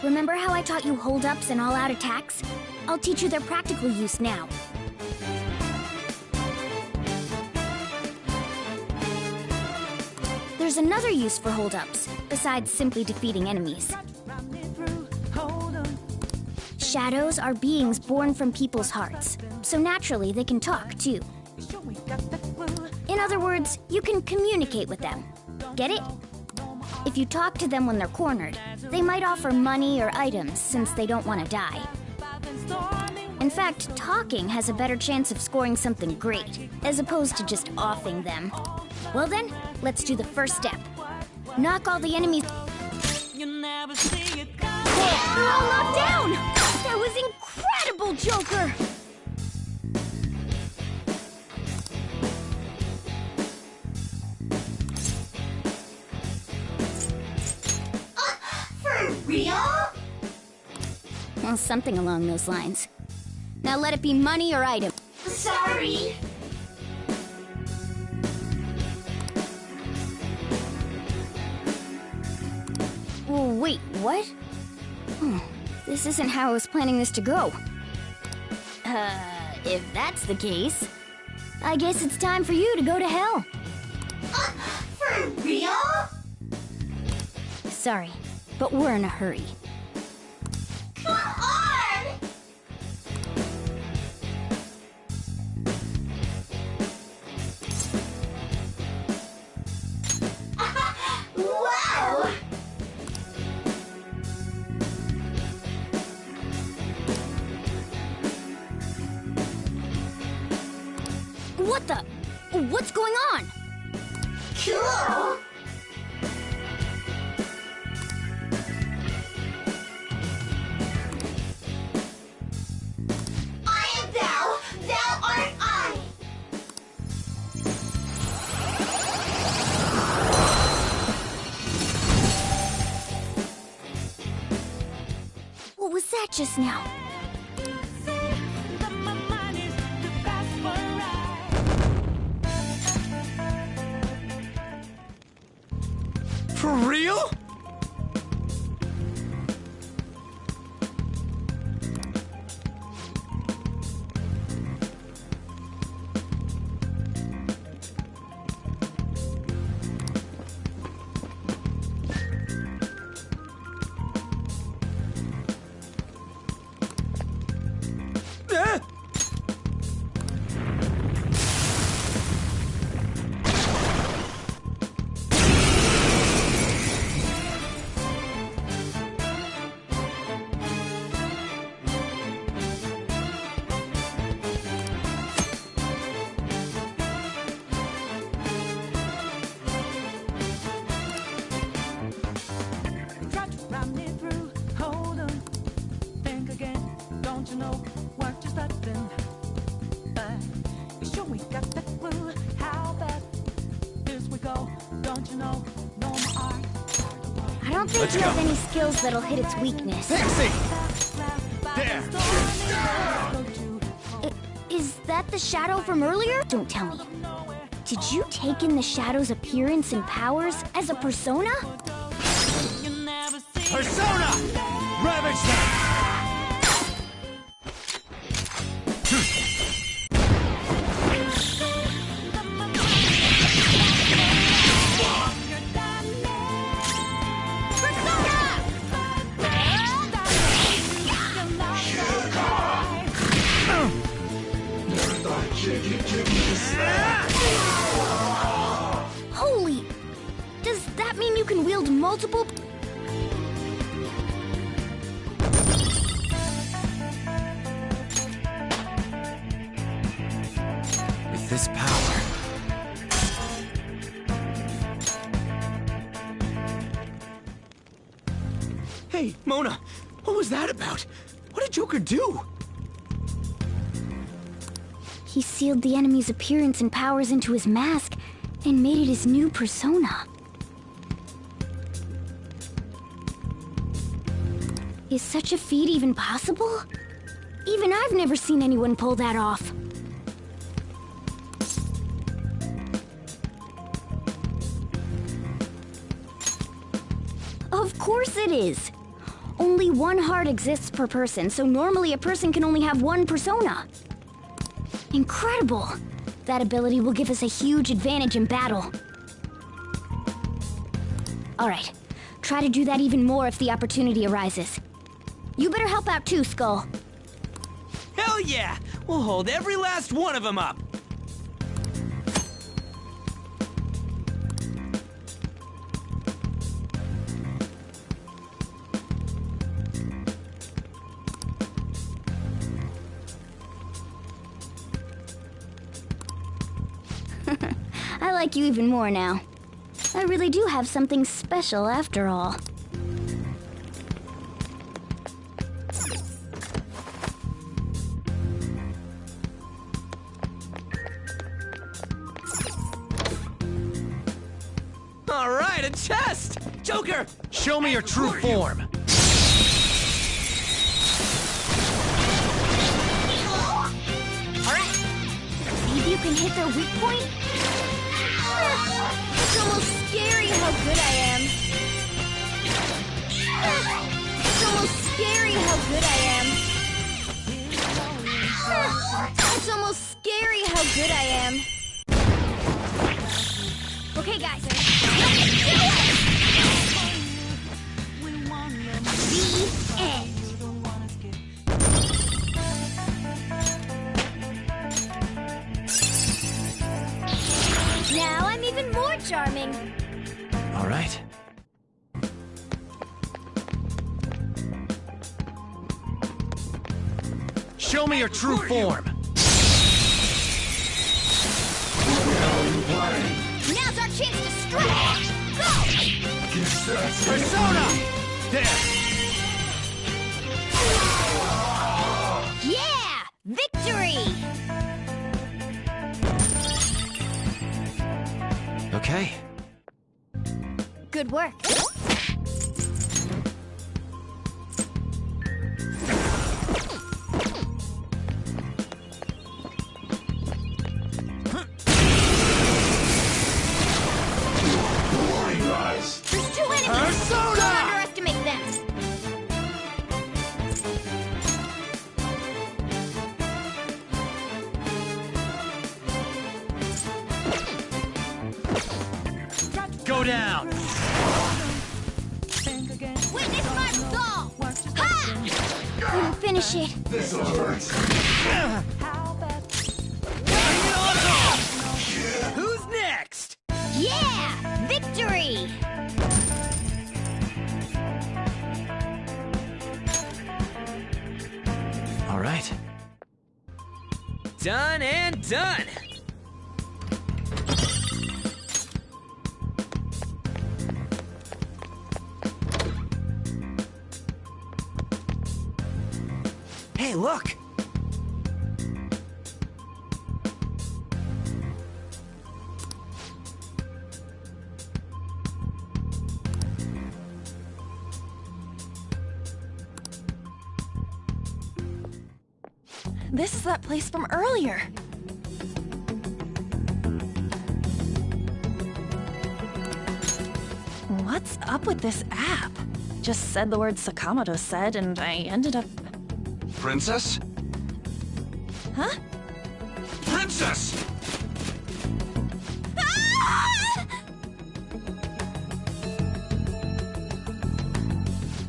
Speaker 6: Remember how I taught you hold-ups and all-out attacks? I'll teach you their practical use now. There's another use for hold-ups, besides simply defeating enemies. Shadows are beings born from people's hearts, so naturally they can talk, too. In other words, you can communicate with them. Get it? If you talk to them when they're cornered, they might offer money or items since they don't want to die. In fact, talking has a better chance of scoring something great, as opposed to just offing them. Well then, let's do the first step. Knock all the enemies... They're all knocked down! That was incredible, Joker!
Speaker 10: For real?
Speaker 6: Well, something along those lines. Now let it be money or item.
Speaker 10: Sorry.
Speaker 6: Oh, wait, what? This isn't how I was planning this to go. If that's the case, I guess it's time for you to go to hell.
Speaker 10: For real?
Speaker 6: Sorry, but we're in a hurry.
Speaker 10: Come on! Wow!
Speaker 6: What the? What's going on?
Speaker 10: Cool! I am thou, thou art I!
Speaker 6: What was that just now?
Speaker 5: For real?
Speaker 6: I don't think you have any skills that'll hit its weakness. Is that the shadow from earlier? Don't tell me. Did you take in the Shadow's appearance and powers as a persona?
Speaker 16: Persona! Ravage them!
Speaker 6: Holy! Does that mean you can wield multiple...
Speaker 5: With this power...
Speaker 3: Hey, Mona! What was that about? What did Joker do?
Speaker 6: He sealed the enemy's appearance and powers into his mask and made it his new persona. Is such a feat even possible? Even I've never seen anyone pull that off. Of course it is! Only one heart exists per person, so normally a person can only have one persona. Incredible! That ability will give us a huge advantage in battle. Alright, try to do that even more if the opportunity arises. You better help out too, Skull.
Speaker 5: Hell yeah! We'll hold every last one of them up!
Speaker 6: I like you even more now. I really do have something special after all.
Speaker 5: All right, a chest! Joker!
Speaker 13: Show me your true form!
Speaker 6: Alright! Maybe you can hit their weak point? It's almost scary how good I am. It's almost scary how good I am. It's almost scary how good I am. Okay, guys. Let's do it! The end. Now I'm even more charming.
Speaker 13: All right. Show me your true form!
Speaker 6: Now's our chance to strike! Go!
Speaker 16: Persona! There!
Speaker 6: Yeah! Victory!
Speaker 13: Okay.
Speaker 6: Good work. There's two enemies!
Speaker 16: Persona!
Speaker 6: Don't underestimate them!
Speaker 16: Go down!
Speaker 6: Witness my resolve! Ha! Couldn't finish it.
Speaker 16: This'll hurt.
Speaker 5: Who's next?
Speaker 6: Yeah! Victory!
Speaker 13: All right.
Speaker 5: Done and done! Hey, look!
Speaker 1: This is that place from earlier. What's up with this app? Just said the word Sakamoto said, and I ended up...
Speaker 17: Princess?
Speaker 1: Huh?
Speaker 17: Princess!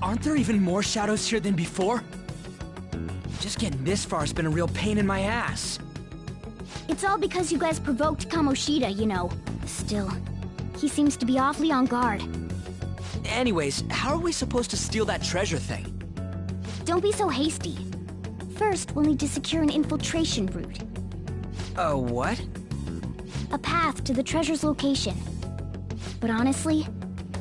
Speaker 5: Aren't there even more shadows here than before? Just getting this far has been a real pain in my ass.
Speaker 6: It's all because you guys provoked Kamoshida, you know. Still, he seems to be awfully on guard.
Speaker 5: Anyways, how are we supposed to steal that treasure thing?
Speaker 6: Don't be so hasty. First, we'll need to secure an infiltration route.
Speaker 5: A what?
Speaker 6: A path to the treasure's location. But honestly,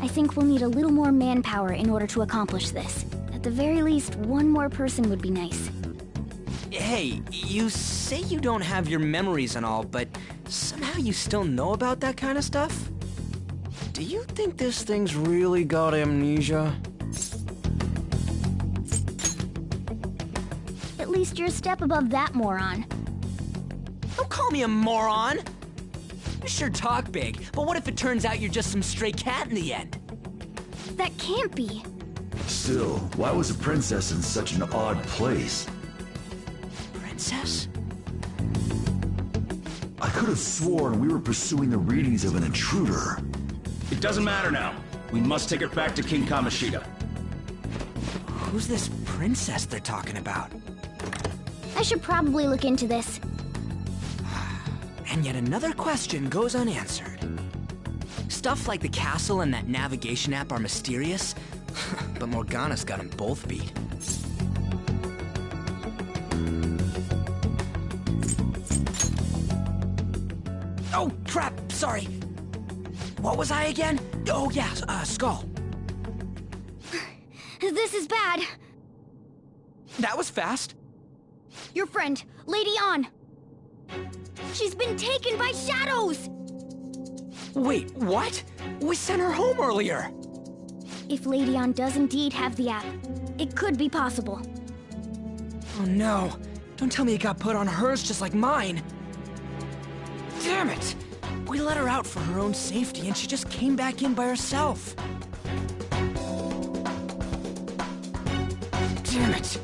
Speaker 6: I think we'll need a little more manpower in order to accomplish this. At the very least, one more person would be nice.
Speaker 5: Hey, you say you don't have your memories and all, but somehow you still know about that kind of stuff? Do you think this thing's really got amnesia?
Speaker 6: At least you're a step above that, moron.
Speaker 5: Don't call me a moron! You sure talk big, but what if it turns out you're just some stray cat in the end?
Speaker 6: That can't be.
Speaker 18: Still, why was a princess in such an odd place?
Speaker 5: Princess?
Speaker 18: I could have sworn we were pursuing the readings of an intruder.
Speaker 17: It doesn't matter now. We must take her back to King Kamoshida.
Speaker 5: Who's this princess they're talking about?
Speaker 6: I should probably look into this.
Speaker 5: And yet another question goes unanswered. Stuff like the castle and that navigation app are mysterious, but Morgana's got them both beat. Oh, crap, sorry. What was I again? Oh, yeah, Skull.
Speaker 6: This is bad.
Speaker 5: That was fast.
Speaker 6: Your friend, Lady An. She's been taken by shadows!
Speaker 5: Wait, what? We sent her home earlier.
Speaker 6: If Lady An does indeed have the app, it could be possible.
Speaker 5: Oh no, don't tell me it got put on hers just like mine. Damn it! We let her out for her own safety and she just came back in by herself. Damn it!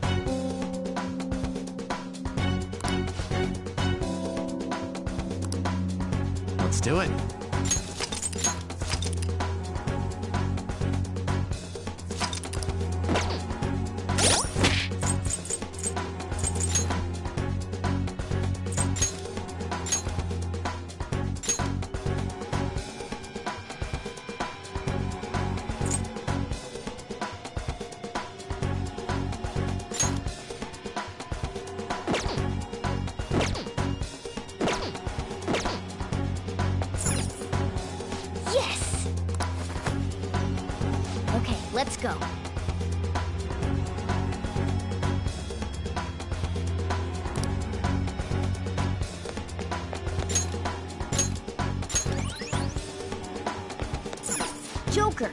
Speaker 4: Let's do it.
Speaker 6: Let's go. Joker.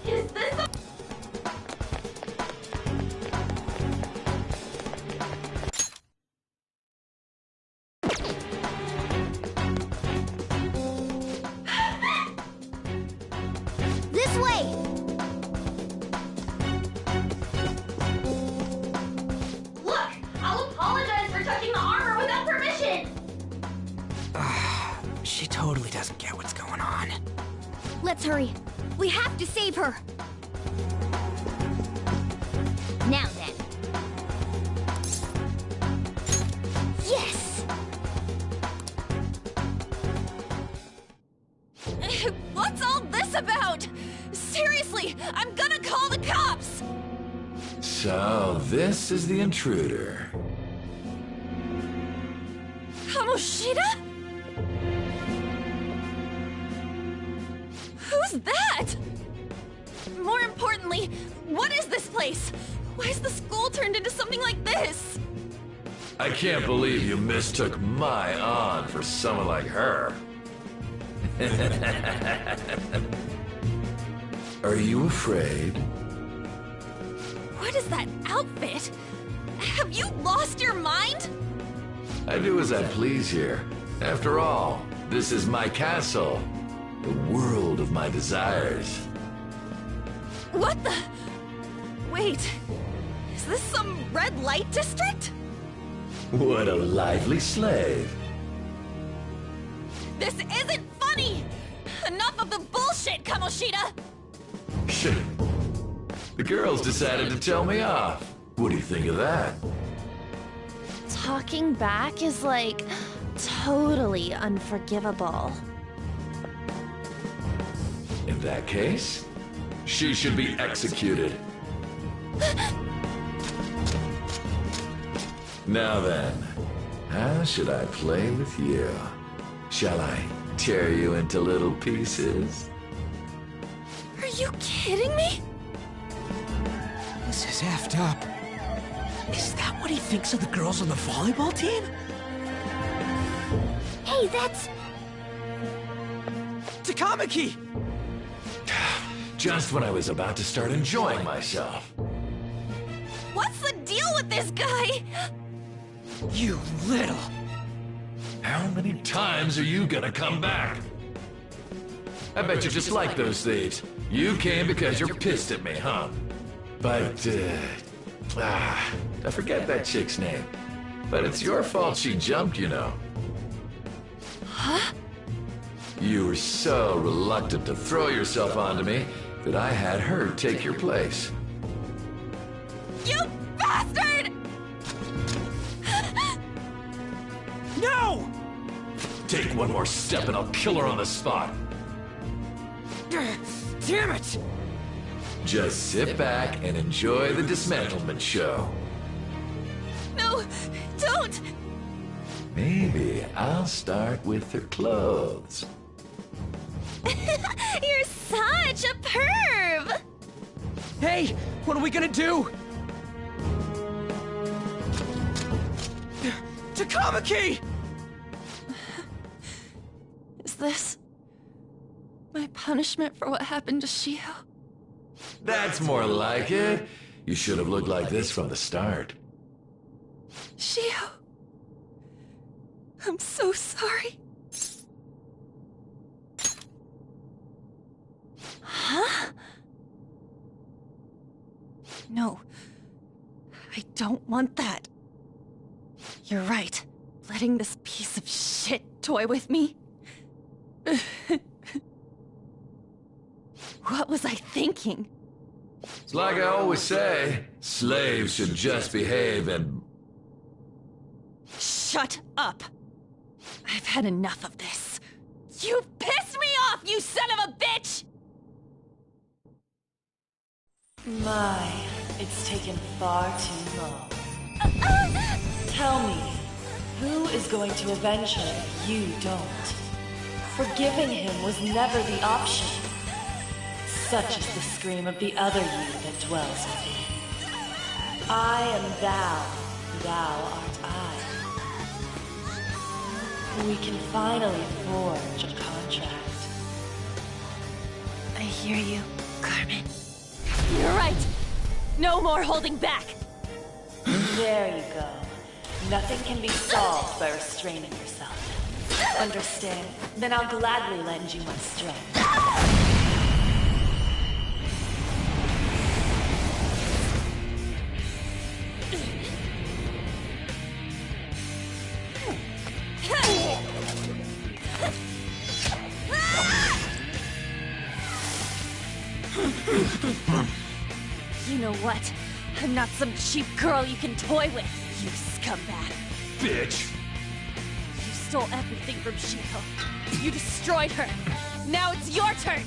Speaker 10: Is this a...
Speaker 6: This way!
Speaker 10: Look! I'll apologize for touching the armor without permission!
Speaker 5: She totally doesn't get what's going on.
Speaker 6: Let's hurry. We have to save her. Now then. Yes!
Speaker 1: What's all this about? Seriously, I'm gonna call the cops!
Speaker 15: So, this is the intruder.
Speaker 1: Kamoshida? Who's that? More importantly, what is this place? Why is the school turned into something like this?
Speaker 15: I can't believe you mistook my An for someone like her. Are you afraid?
Speaker 1: What is that outfit? Have you lost your mind?
Speaker 15: I do as I please here. After all, this is my castle. The world of my desires.
Speaker 1: What the? Wait, is this some red light district?
Speaker 15: What a lively slave.
Speaker 1: This isn't funny! Enough of the bullshit, Kamoshida!
Speaker 15: The girls decided to tell me off. What do you think of that?
Speaker 1: Talking back is like totally unforgivable.
Speaker 15: In that case, she should be executed. Now then, how should I play with you? Shall I tear you into little pieces?
Speaker 1: Are you kidding me?
Speaker 3: This is effed up. Is that what he thinks of the girls on the volleyball team?
Speaker 6: Hey, that's...
Speaker 3: Takamaki!
Speaker 15: Just when I was about to start enjoying myself.
Speaker 1: What's the deal with this guy?
Speaker 3: You little...
Speaker 15: How many times are you gonna come back? I bet you just like those thieves. You came because you're pissed at me, huh? But, I forget that chick's name. But it's your fault she jumped, you know.
Speaker 1: Huh?
Speaker 15: You were so reluctant to throw yourself onto me that I had her take your place.
Speaker 1: You bastard!
Speaker 3: No!
Speaker 15: Take one more step and I'll kill her on the spot.
Speaker 3: Damn it!
Speaker 15: Just sit back and enjoy the dismantlement show.
Speaker 1: No, don't!
Speaker 15: Maybe I'll start with her clothes.
Speaker 1: You're such a perv!
Speaker 3: Hey, what are we gonna do? Takamaki!
Speaker 1: Is this my punishment for what happened to Shio?
Speaker 15: That's more like it. You should have looked like this from the start.
Speaker 1: Shio, I'm so sorry. Huh? No, I don't want that. You're right. Letting this piece of shit toy with me. What was I thinking?
Speaker 15: It's like I always say, slaves should just behave and...
Speaker 1: Shut up! I've had enough of this. You pissed me off, you son of a bitch!
Speaker 19: My, it's taken far too long. Tell me, who is going to avenge him? You don't. Forgiving him was never the option. Such is the scream of the other you that dwells within. I am thou, thou art I. We can finally forge a contract.
Speaker 1: I hear you, Carmen. You're right. No more holding back.
Speaker 19: There you go. Nothing can be solved by restraining yourself. Understand? Then I'll gladly lend you my strength.
Speaker 1: You know what? I'm not some cheap girl you can toy with, you scumbag.
Speaker 15: Bitch!
Speaker 1: You stole everything from Shiko. You destroyed her. Now it's your turn.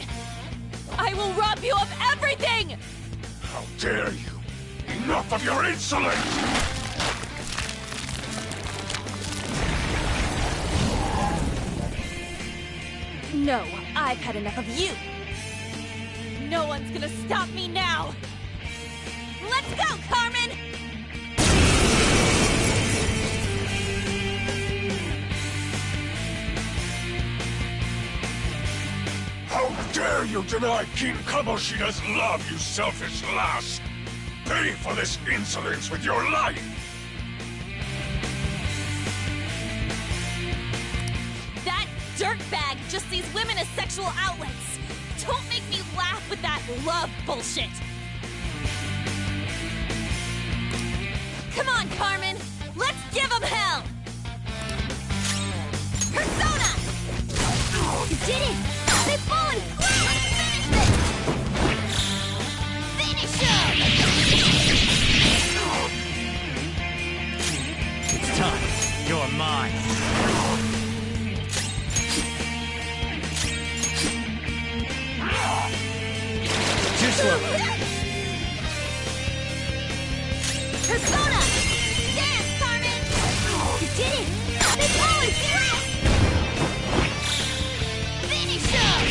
Speaker 1: I will rob you of everything!
Speaker 11: How dare you! Enough of your insolence!
Speaker 1: No, I've had enough of you. No one's gonna stop me now. Let's go, Carmen!
Speaker 11: How dare you deny King Kamoshida's love, you selfish lass! Pay for this insolence with your life!
Speaker 1: dirtbag just sees women as sexual outlets. Don't make me laugh with that love bullshit. Come on, Carmen. Let's give them hell. Persona!
Speaker 6: You did it! They fall and grow! Finish them!
Speaker 16: It's time. You're mine. Too slow.
Speaker 6: Persona! Dance, Carmen! You did it! They fall and grow! Finish them!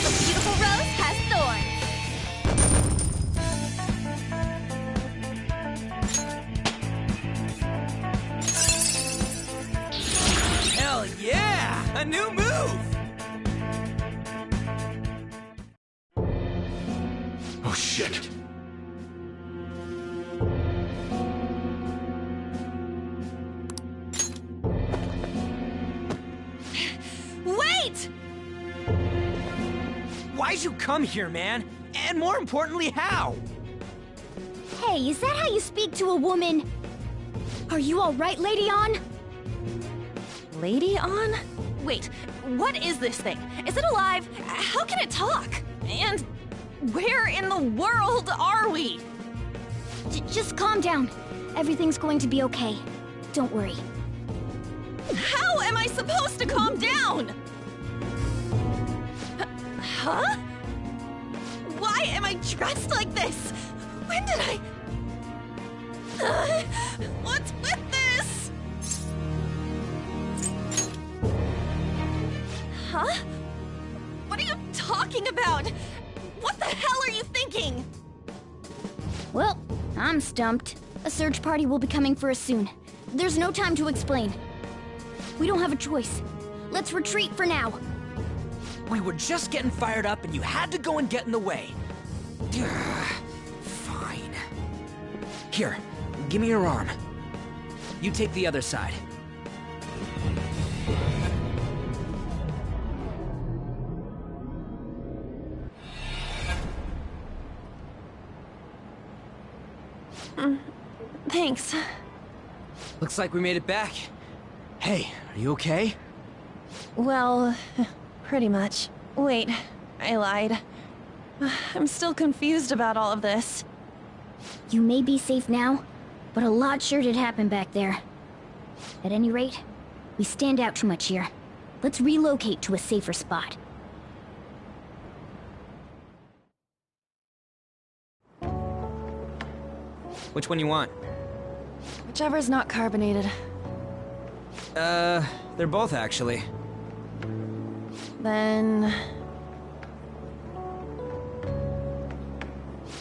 Speaker 1: The beautiful rose has thorns.
Speaker 5: Hell yeah! A new move!
Speaker 8: Oh shit.
Speaker 1: Wait!
Speaker 5: Why'd you come here, man? And more importantly, how?
Speaker 6: Hey, is that how you speak to a woman? Are you alright, Lady On?
Speaker 1: Lady On? Wait, what is this thing? Is it alive? How can it talk? And where in the world are we?
Speaker 6: Just calm down. Everything's going to be okay. Don't worry.
Speaker 1: How am I supposed to calm down? Huh? Why am I dressed like this? When did I... what's with this? Huh? What are you talking about? What the hell are you thinking?
Speaker 6: Well, I'm stumped. A search party will be coming for us soon. There's no time to explain. We don't have a choice. Let's retreat for now.
Speaker 5: We were just getting fired up and you had to go and get in the way. Fine. Here, give me your arm. You take the other side.
Speaker 1: Thanks.
Speaker 5: Looks like we made it back. Hey, are you okay?
Speaker 1: Well, pretty much. Wait, I lied. I'm still confused about all of this.
Speaker 6: You may be safe now, but a lot sure did happen back there. At any rate, we stand out too much here. Let's relocate to a safer spot.
Speaker 5: Which one you want?
Speaker 1: Whichever's not carbonated.
Speaker 5: They're both actually.
Speaker 1: Then...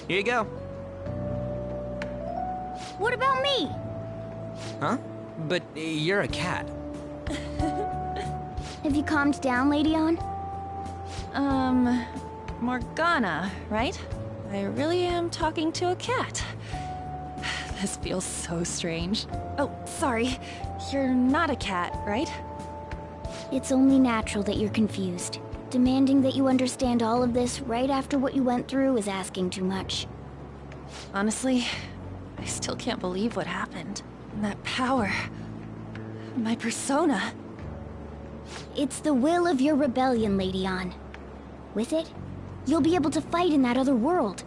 Speaker 5: Here you go.
Speaker 6: What about me?
Speaker 5: Huh? But you're a cat.
Speaker 6: Have you calmed down, Lady On?
Speaker 1: Morgana, right? I really am talking to a cat. This feels so strange. Oh, sorry. You're not a cat, right?
Speaker 6: It's only natural that you're confused. Demanding that you understand all of this right after what you went through is asking too much.
Speaker 1: Honestly, I still can't believe what happened. And that power... my persona...
Speaker 6: It's the will of your rebellion, Lady On. With it, you'll be able to fight in that other world.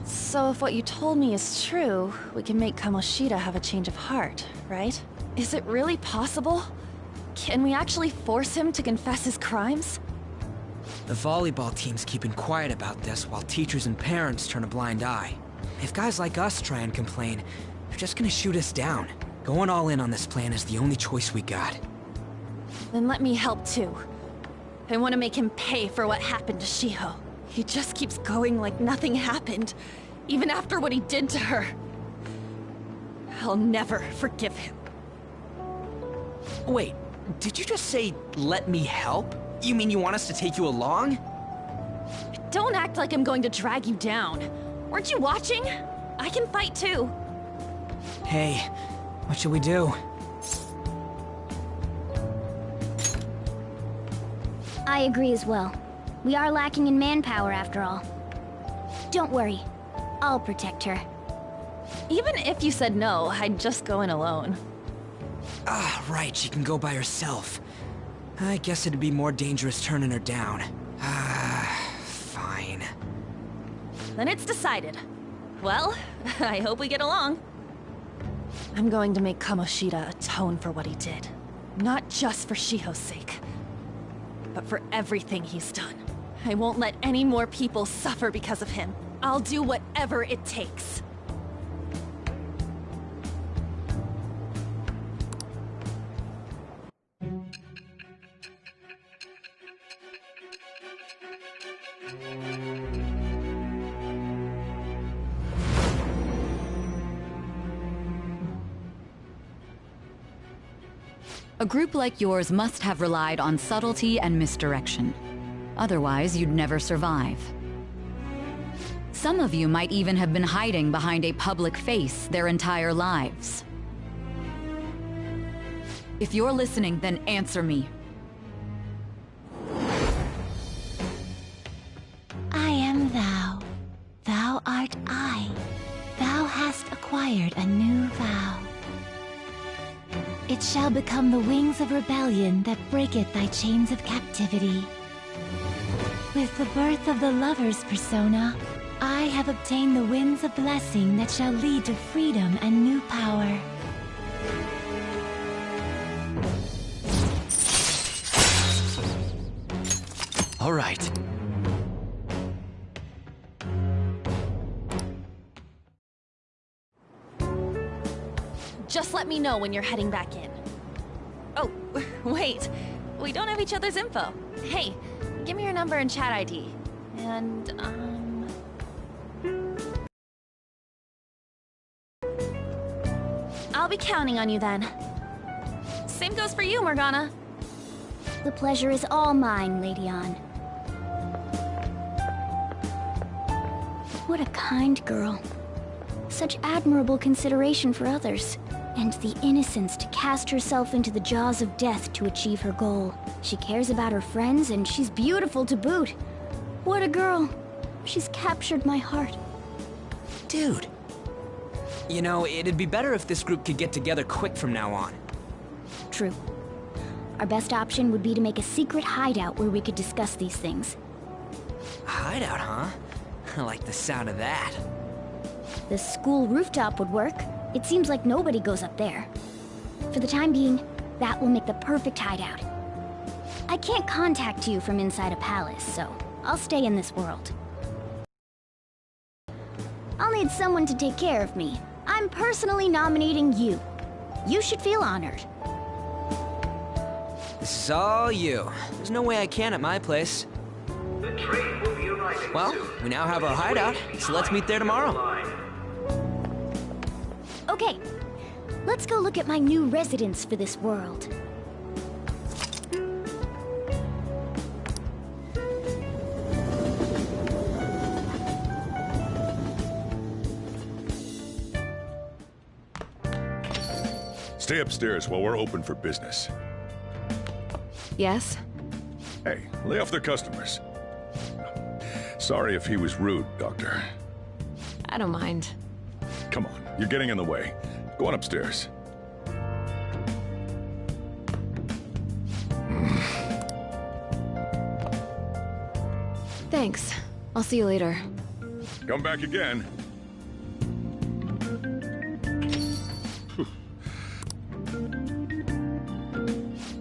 Speaker 1: So if what you told me is true, we can make Kamoshida have a change of heart, right? Is it really possible? Can we actually force him to confess his crimes?
Speaker 5: The volleyball team's keeping quiet about this while teachers and parents turn a blind eye. If guys like us try and complain, they're just gonna shoot us down. Going all in on this plan is the only choice we got.
Speaker 1: Then let me help too. I want to make him pay for what happened to Shiho. He just keeps going like nothing happened, even after what he did to her. I'll never forgive him.
Speaker 5: Wait, did you just say, let me help? You mean you want us to take you along?
Speaker 1: Don't act like I'm going to drag you down. Weren't you watching? I can fight too.
Speaker 5: Hey, what should we do?
Speaker 6: I agree as well. We are lacking in manpower after all. Don't worry. I'll protect her.
Speaker 1: Even if you said no, I'd just go in alone.
Speaker 5: Ah, right, she can go by herself. I guess it'd be more dangerous turning her down. Ah, fine.
Speaker 1: Then it's decided. Well, I hope we get along. I'm going to make Kamoshida atone for what he did. Not just for Shiho's sake, but for everything he's done. I won't let any more people suffer because of him. I'll do whatever it takes.
Speaker 20: A group like yours must have relied on subtlety and misdirection. Otherwise, you'd never survive. Some of you might even have been hiding behind a public face their entire lives. If you're listening, then answer me.
Speaker 21: I am thou. Thou art I. Thou hast acquired a new vow. It shall become the wings of rebellion that breaketh thy chains of captivity. With the birth of the lover's persona, I have obtained the winds of blessing that shall lead to freedom and new power.
Speaker 12: All right.
Speaker 1: Just let me know when you're heading back in. Oh, wait. We don't have each other's info. Hey, give me your number and chat ID. And, I'll be counting on you then. Same goes for you, Morgana.
Speaker 6: The pleasure is all mine, Lady Ann. What a kind girl. Such admirable consideration for others. And the innocence to cast herself into the jaws of death to achieve her goal. She cares about her friends, and she's beautiful to boot. What a girl. She's captured my heart.
Speaker 5: Dude. You know, it'd be better if this group could get together quick from now on.
Speaker 6: True. Our best option would be to make a secret hideout where we could discuss these things.
Speaker 5: A hideout, huh? I like the sound of that.
Speaker 6: The school rooftop would work. It seems like nobody goes up there. For the time being, that will make the perfect hideout. I can't contact you from inside a palace, so I'll stay in this world. I'll need someone to take care of me. I'm personally nominating you. You should feel honored.
Speaker 5: This is all you. There's no way I can at my place.
Speaker 9: The train will be arriving
Speaker 5: Well,
Speaker 9: soon.
Speaker 5: we now have our hideout, so let's meet there tomorrow.
Speaker 6: Okay, let's go look at my new residence for this world.
Speaker 11: Stay upstairs while we're open for business.
Speaker 20: Yes?
Speaker 11: Hey, lay off the customers. Sorry if he was rude, Doctor.
Speaker 20: I don't mind.
Speaker 11: Come on, you're getting in the way. Go on upstairs.
Speaker 20: Thanks. I'll see you later.
Speaker 11: Come back again.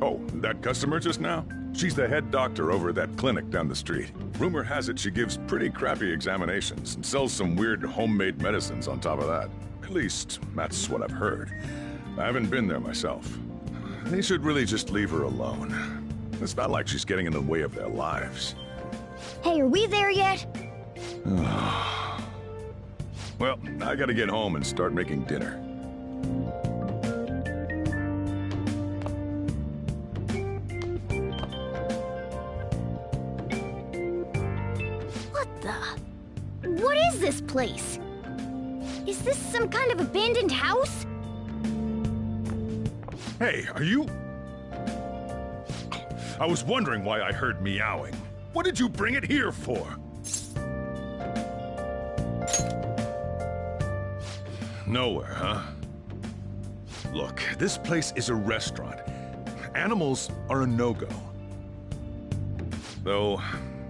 Speaker 11: Oh, that customer just now? She's the head doctor over at that clinic down the street. Rumor has it she gives pretty crappy examinations and sells some weird homemade medicines on top of that. At least, that's what I've heard. I haven't been there myself. They should really just leave her alone. It's not like she's getting in the way of their lives.
Speaker 6: Hey, are we there yet?
Speaker 11: Well, I gotta get home and start making dinner.
Speaker 6: What is this place? Is this some kind of abandoned house?
Speaker 11: Hey, are you... I was wondering why I heard meowing. What did you bring it here for? Nowhere, huh? Look, this place is a restaurant. Animals are a no-go. Though,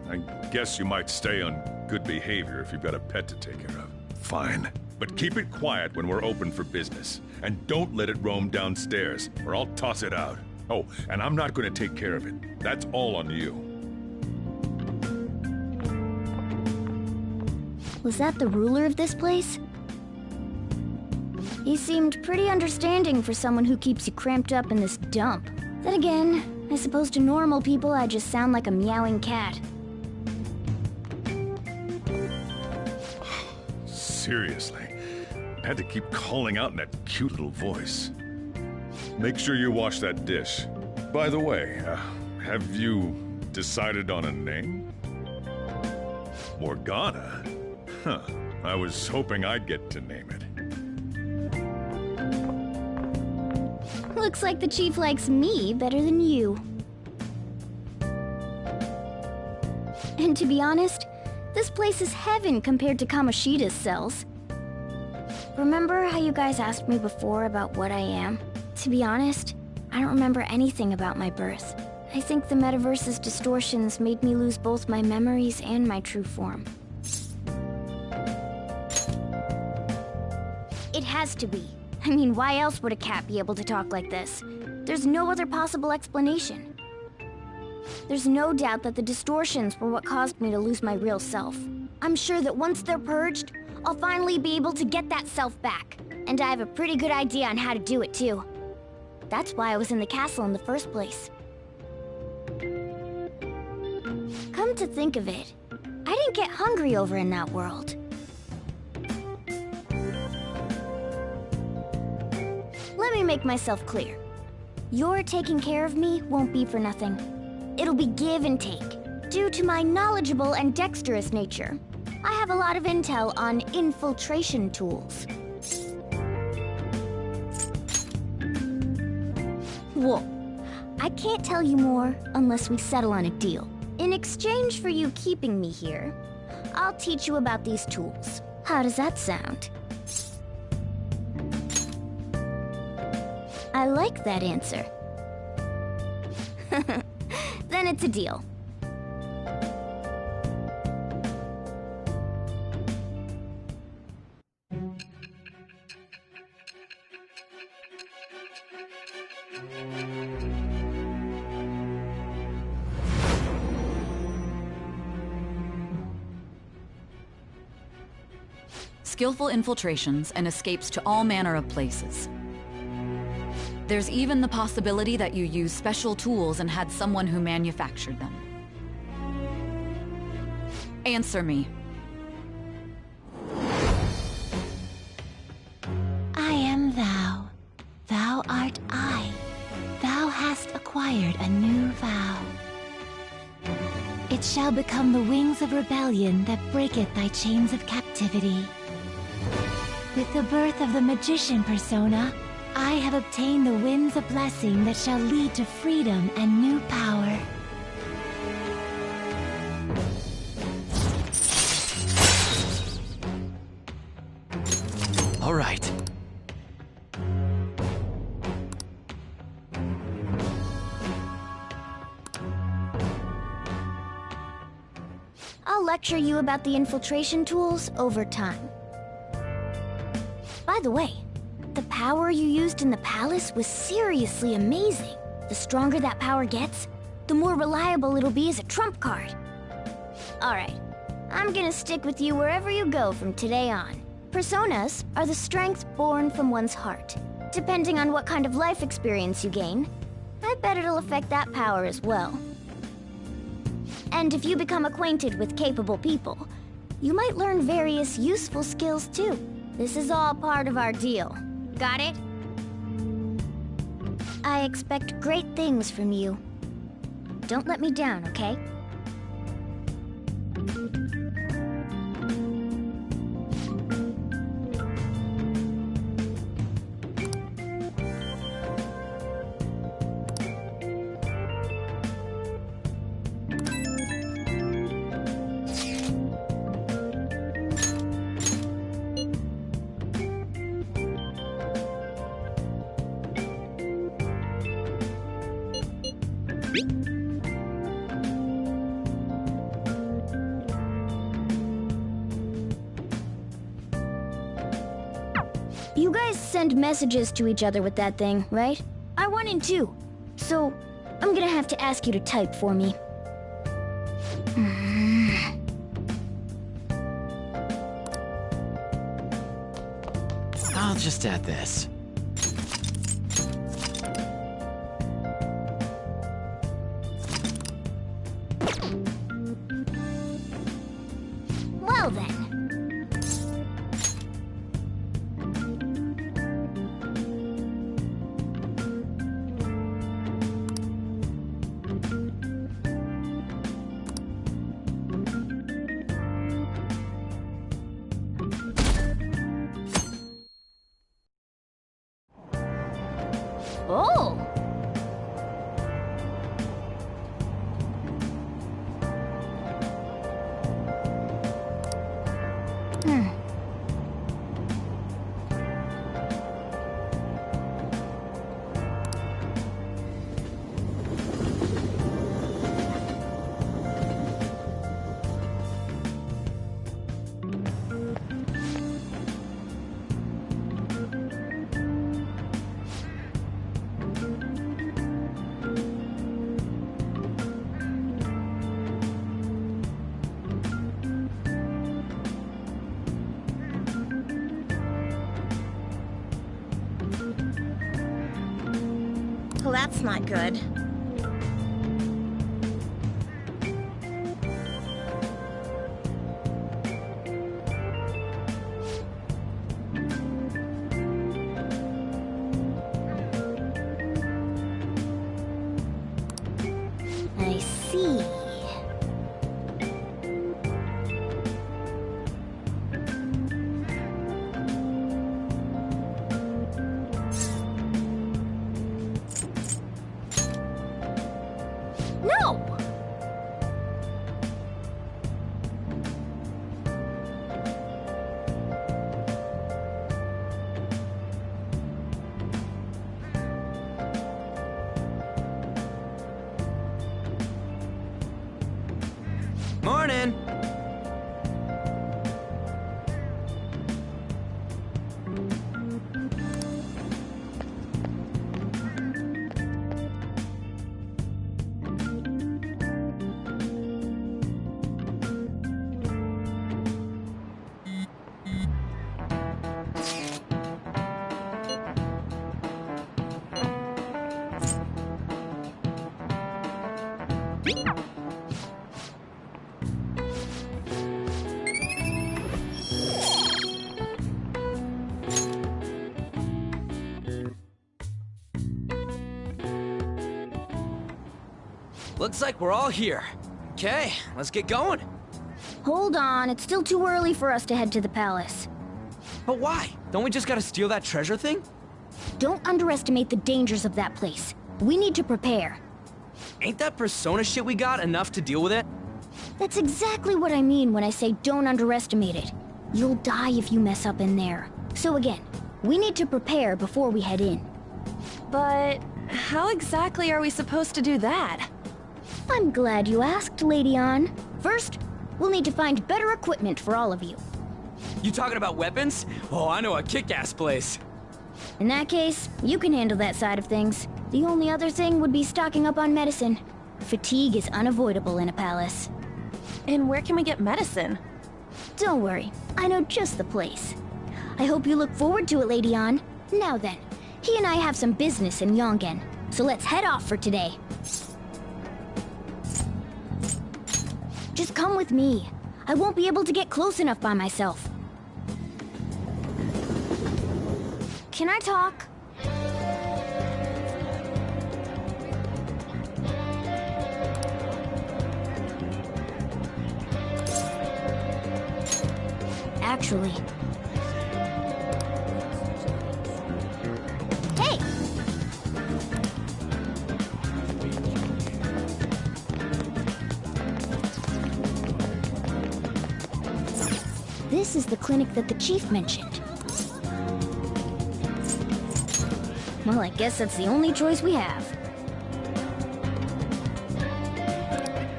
Speaker 11: I guess you might stay on good behavior if you've got a pet to take care of. Fine. But keep it quiet when we're open for business. And don't let it roam downstairs, or I'll toss it out. Oh, and I'm not going to take care of it. That's all on you.
Speaker 6: Was that the ruler of this place? He seemed pretty understanding for someone who keeps you cramped up in this dump. Then again, I suppose to normal people I just sound like a meowing cat.
Speaker 11: Seriously. I had to keep calling out in that cute little voice. Make sure you wash that dish. By the way, have you decided on a name? Morgana? Huh. I was hoping I'd get to name it.
Speaker 6: Looks like the chief likes me better than you. And to be honest, this place is heaven compared to Kamoshida's cells. Remember how you guys asked me before about what I am? To be honest, I don't remember anything about my birth. I think the metaverse's distortions made me lose both my memories and my true form. It has to be. I mean, why else would a cat be able to talk like this? There's no other possible explanation. There's no doubt that the distortions were what caused me to lose my real self. I'm sure that once they're purged, I'll finally be able to get that self back. And I have a pretty good idea on how to do it, too. That's why I was in the castle in the first place. Come to think of it, I didn't get hungry over in that world. Let me make myself clear. Your taking care of me won't be for nothing. It'll be give and take. Due to my knowledgeable and dexterous nature, I have a lot of intel on infiltration tools. Whoa. I can't tell you more unless we settle on a deal. In exchange for you keeping me here, I'll teach you about these tools. How does that sound? I like that answer. Then it's a deal.
Speaker 20: Skillful infiltrations and escapes to all manner of places. There's even the possibility that you used special tools and had someone who manufactured them. Answer me.
Speaker 21: I am thou. Thou art I. Thou hast acquired a new vow. It shall become the wings of rebellion that breaketh thy chains of captivity. With the birth of the magician persona, I have obtained the winds of blessing that shall lead to freedom and new power.
Speaker 3: All right.
Speaker 6: I'll lecture you about the infiltration tools over time. By the way, the power you used in the palace was seriously amazing. The stronger that power gets, the more reliable it'll be as a trump card. Alright, I'm gonna stick with you wherever you go from today on. Personas are the strength born from one's heart. Depending on what kind of life experience you gain, I bet it'll affect that power as well. And if you become acquainted with capable people, you might learn various useful skills too. This is all part of our deal. Got it? I expect great things from you. Don't let me down, okay? You guys send messages to each other with that thing, right? I want in too. So, I'm gonna have to ask you to type for me.
Speaker 2: I'll just add this.
Speaker 6: Well then. Oh!
Speaker 1: Well, that's not good.
Speaker 6: I see. No!
Speaker 5: Morning! Looks like we're all here. Okay, let's get going.
Speaker 6: Hold on, it's still too early for us to head to the palace.
Speaker 5: But why? Don't we just gotta steal that treasure thing?
Speaker 6: Don't underestimate the dangers of that place. We need to prepare.
Speaker 5: Ain't that Persona shit we got enough to deal with it?
Speaker 6: That's exactly what I mean when I say don't underestimate it. You'll die if you mess up in there. So again, we need to prepare before we head in.
Speaker 1: But how exactly are we supposed to do that?
Speaker 6: I'm glad you asked, Lady Ann. First, we'll need to find better equipment for all of you.
Speaker 5: You talking about weapons? Oh, I know a kick-ass place.
Speaker 6: In that case, you can handle that side of things. The only other thing would be stocking up on medicine. Fatigue is unavoidable in a palace.
Speaker 1: And where can we get medicine?
Speaker 6: Don't worry, I know just the place. I hope you look forward to it, Lady Ann. Now then, he and I have some business in Yongen, so let's head off for today. Just come with me. I won't be able to get close enough by myself. Can I talk? Actually... Hey! This is the clinic that the chief mentioned. Well, I guess that's the only choice we have.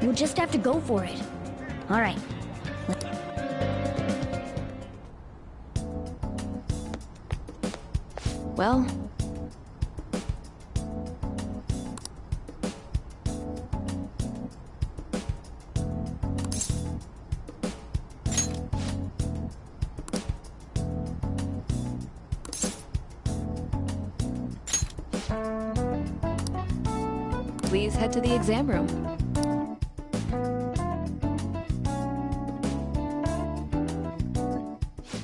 Speaker 6: We'll just have to go for it. All right.
Speaker 14: Well... Please head to the exam room.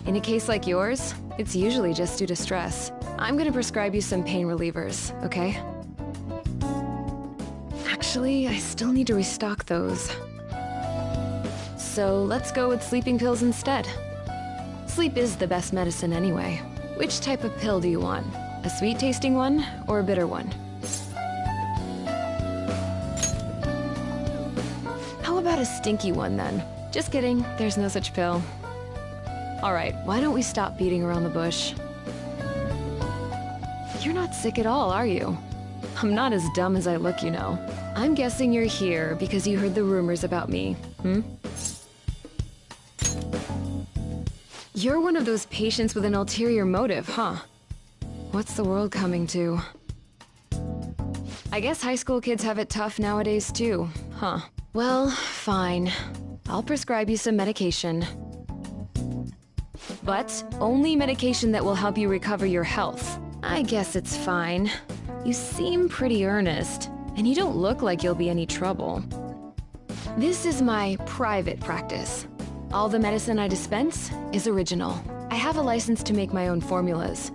Speaker 14: In a case like yours, it's usually just due to stress. I'm gonna prescribe you some pain relievers, okay? Actually, I still need to restock those. So let's go with sleeping pills instead. Sleep is the best medicine anyway. Which type of pill do you want? A sweet-tasting one or a bitter one? How about a stinky one then? Just kidding, there's no such pill. Alright, why don't we stop beating around the bush? You're not sick at all, are you? I'm not as dumb as I look, you know. I'm guessing you're here because you heard the rumors about me, hmm? You're one of those patients with an ulterior motive, huh? What's the world coming to? I guess high school kids have it tough nowadays too, huh? Well, fine. I'll prescribe you some medication. But only medication that will help you recover your health. I guess it's fine. You seem pretty earnest, and you don't look like you'll be any trouble. This is my private practice. All the medicine I dispense is original. I have a license to make my own formulas.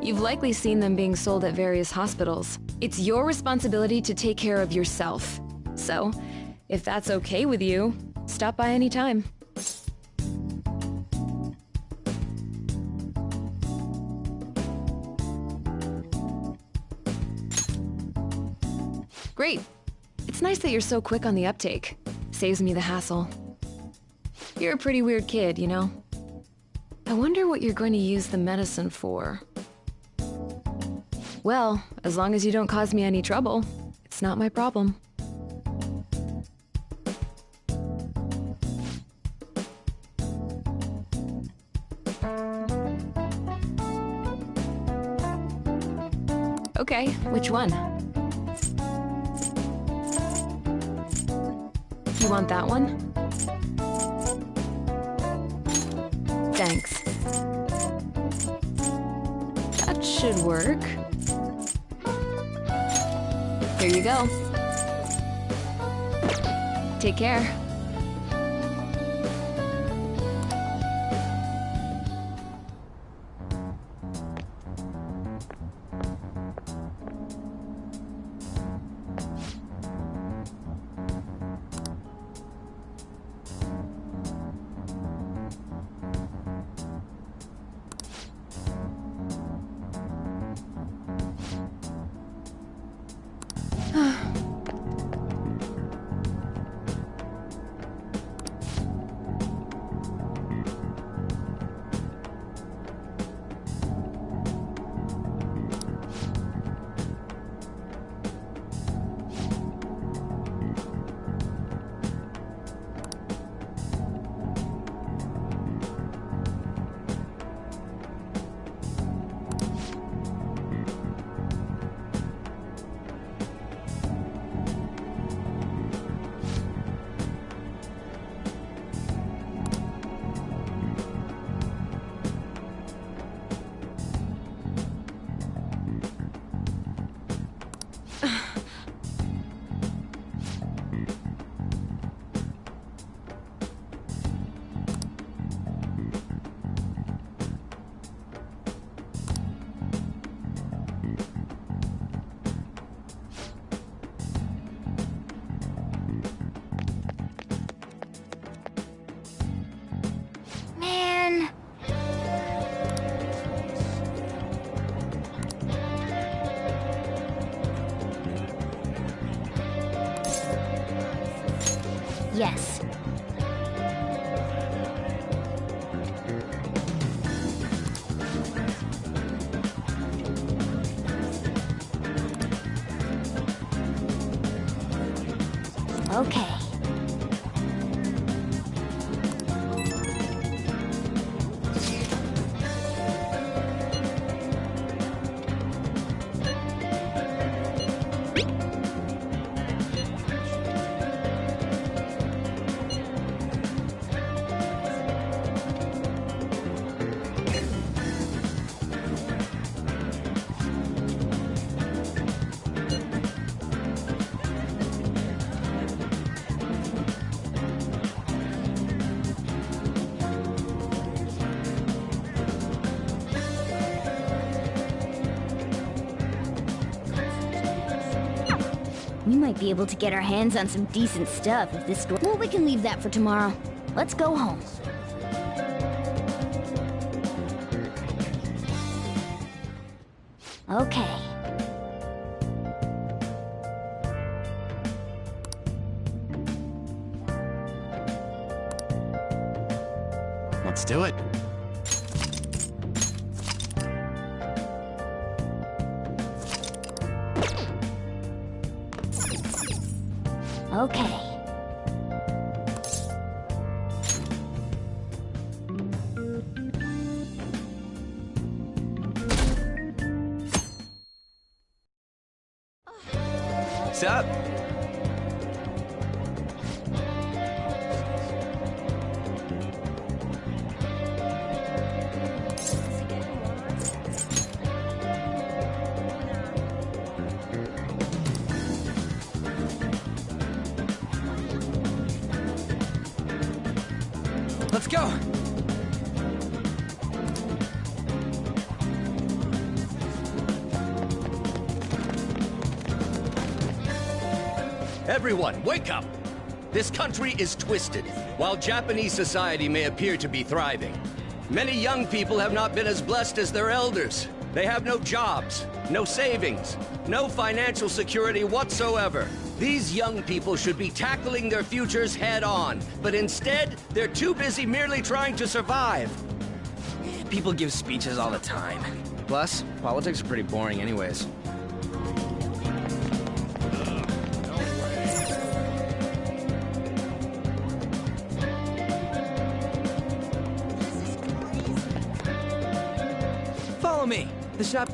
Speaker 14: You've likely seen them being sold at various hospitals. It's your responsibility to take care of yourself. So, if that's okay with you, stop by anytime. Great. It's nice that you're so quick on the uptake. Saves me the hassle. You're a pretty weird kid, you know? I wonder what you're going to use the medicine for. Well, as long as you don't cause me any trouble, it's not my problem. Okay, which one? You want that one? Thanks. That should work. Here you go. Take care.
Speaker 6: Yes. Okay. We might be able to get our hands on some decent stuff if this store... Well, we can leave that for tomorrow. Let's go home. Okay.
Speaker 2: Let's do it.
Speaker 6: Okay.
Speaker 5: What's up? Let's go!
Speaker 7: Everyone, wake up! This country is twisted. While Japanese society may appear to be thriving, many young people have not been as blessed as their elders. They have no jobs, no savings, no financial security whatsoever. These young people should be tackling their futures head-on, but instead, they're too busy merely trying to survive.
Speaker 5: People give speeches all the time. Plus, politics are pretty boring anyways. Follow me. The shop...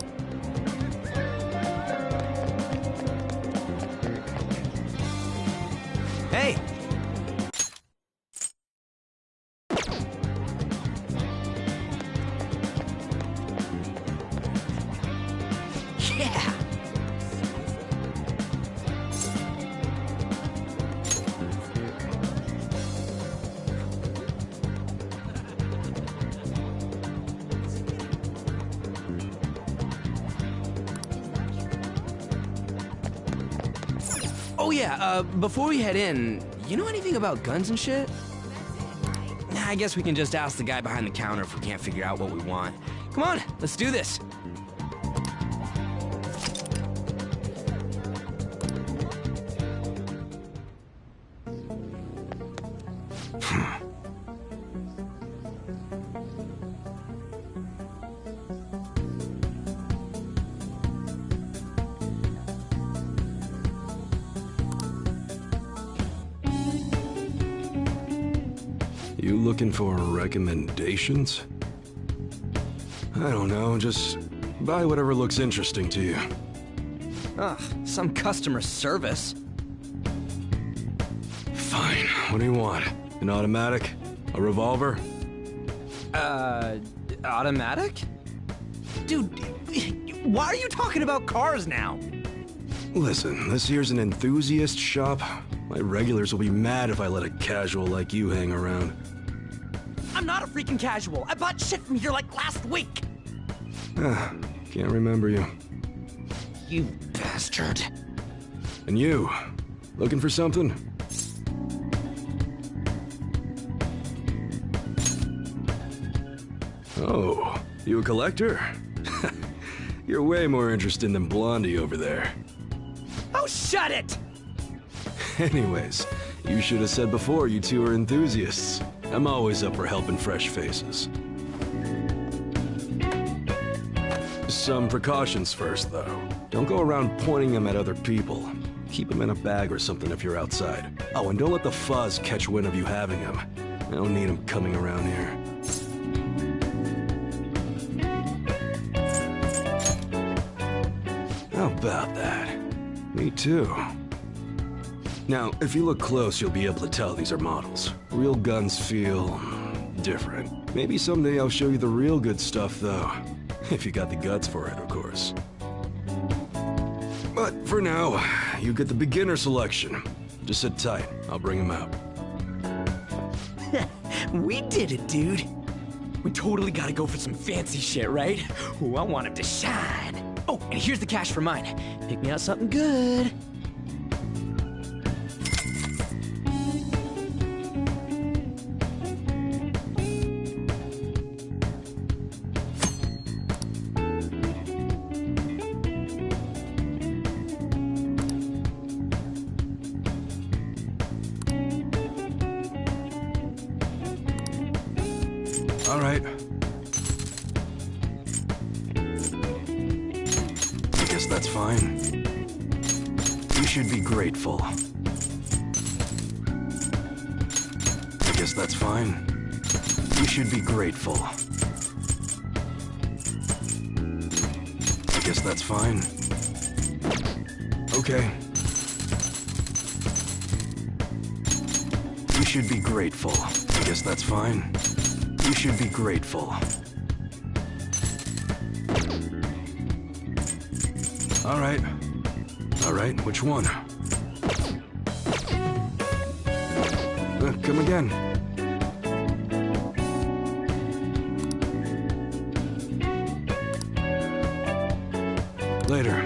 Speaker 5: Hey! Yeah! Oh yeah, before we head in, you know anything about guns and shit? Nah, I guess we can just ask the guy behind the counter if we can't figure out what we want. Come on, let's do this.
Speaker 22: You looking for recommendations? I don't know, just buy whatever looks interesting to you.
Speaker 5: Ugh, some customer service.
Speaker 22: Fine, what do you want? An automatic? A revolver?
Speaker 5: Automatic? Dude, why are you talking about cars now?
Speaker 22: Listen, this here's an enthusiast shop. My regulars will be mad if I let a casual like you hang around.
Speaker 5: I'm not a freaking casual. I bought shit from here like last week.
Speaker 22: Ah, can't remember you.
Speaker 5: You bastard.
Speaker 22: And you, looking for something? Oh, you a collector? You're way more interesting than Blondie over there.
Speaker 5: Oh, shut it!
Speaker 22: Anyways, you should have said before you two are enthusiasts. I'm always up for helping fresh faces. Some precautions first, though. Don't go around pointing them at other people. Keep them in a bag or something if you're outside. Oh, and don't let the fuzz catch wind of you having them. I don't need them coming around here. How about that? We Me too. Now, if you look close, you'll be able to tell these are models. Real guns feel different. Maybe someday I'll show you the real good stuff, though. If you got the guts for it, of course. But for now, you get the beginner selection. Just sit tight. I'll bring him out.
Speaker 5: We did it, dude. We totally gotta go for some fancy shit, right? Ooh, I want him to shine. Oh, and here's the cash for mine. Pick me out something good.
Speaker 22: All right. I guess that's fine. You should be grateful. I guess that's fine. You should be grateful. I guess that's fine. Okay. You should be grateful. I guess that's fine. You should be grateful. All right. All right, which one? Come again. Later.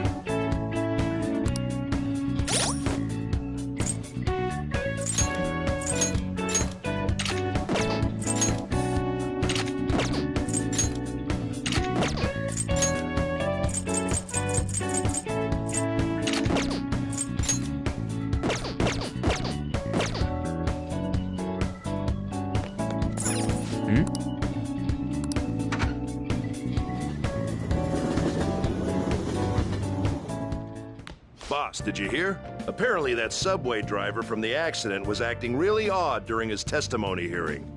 Speaker 8: Boss, did you hear? Apparently that subway driver from the accident was acting really odd during his testimony hearing.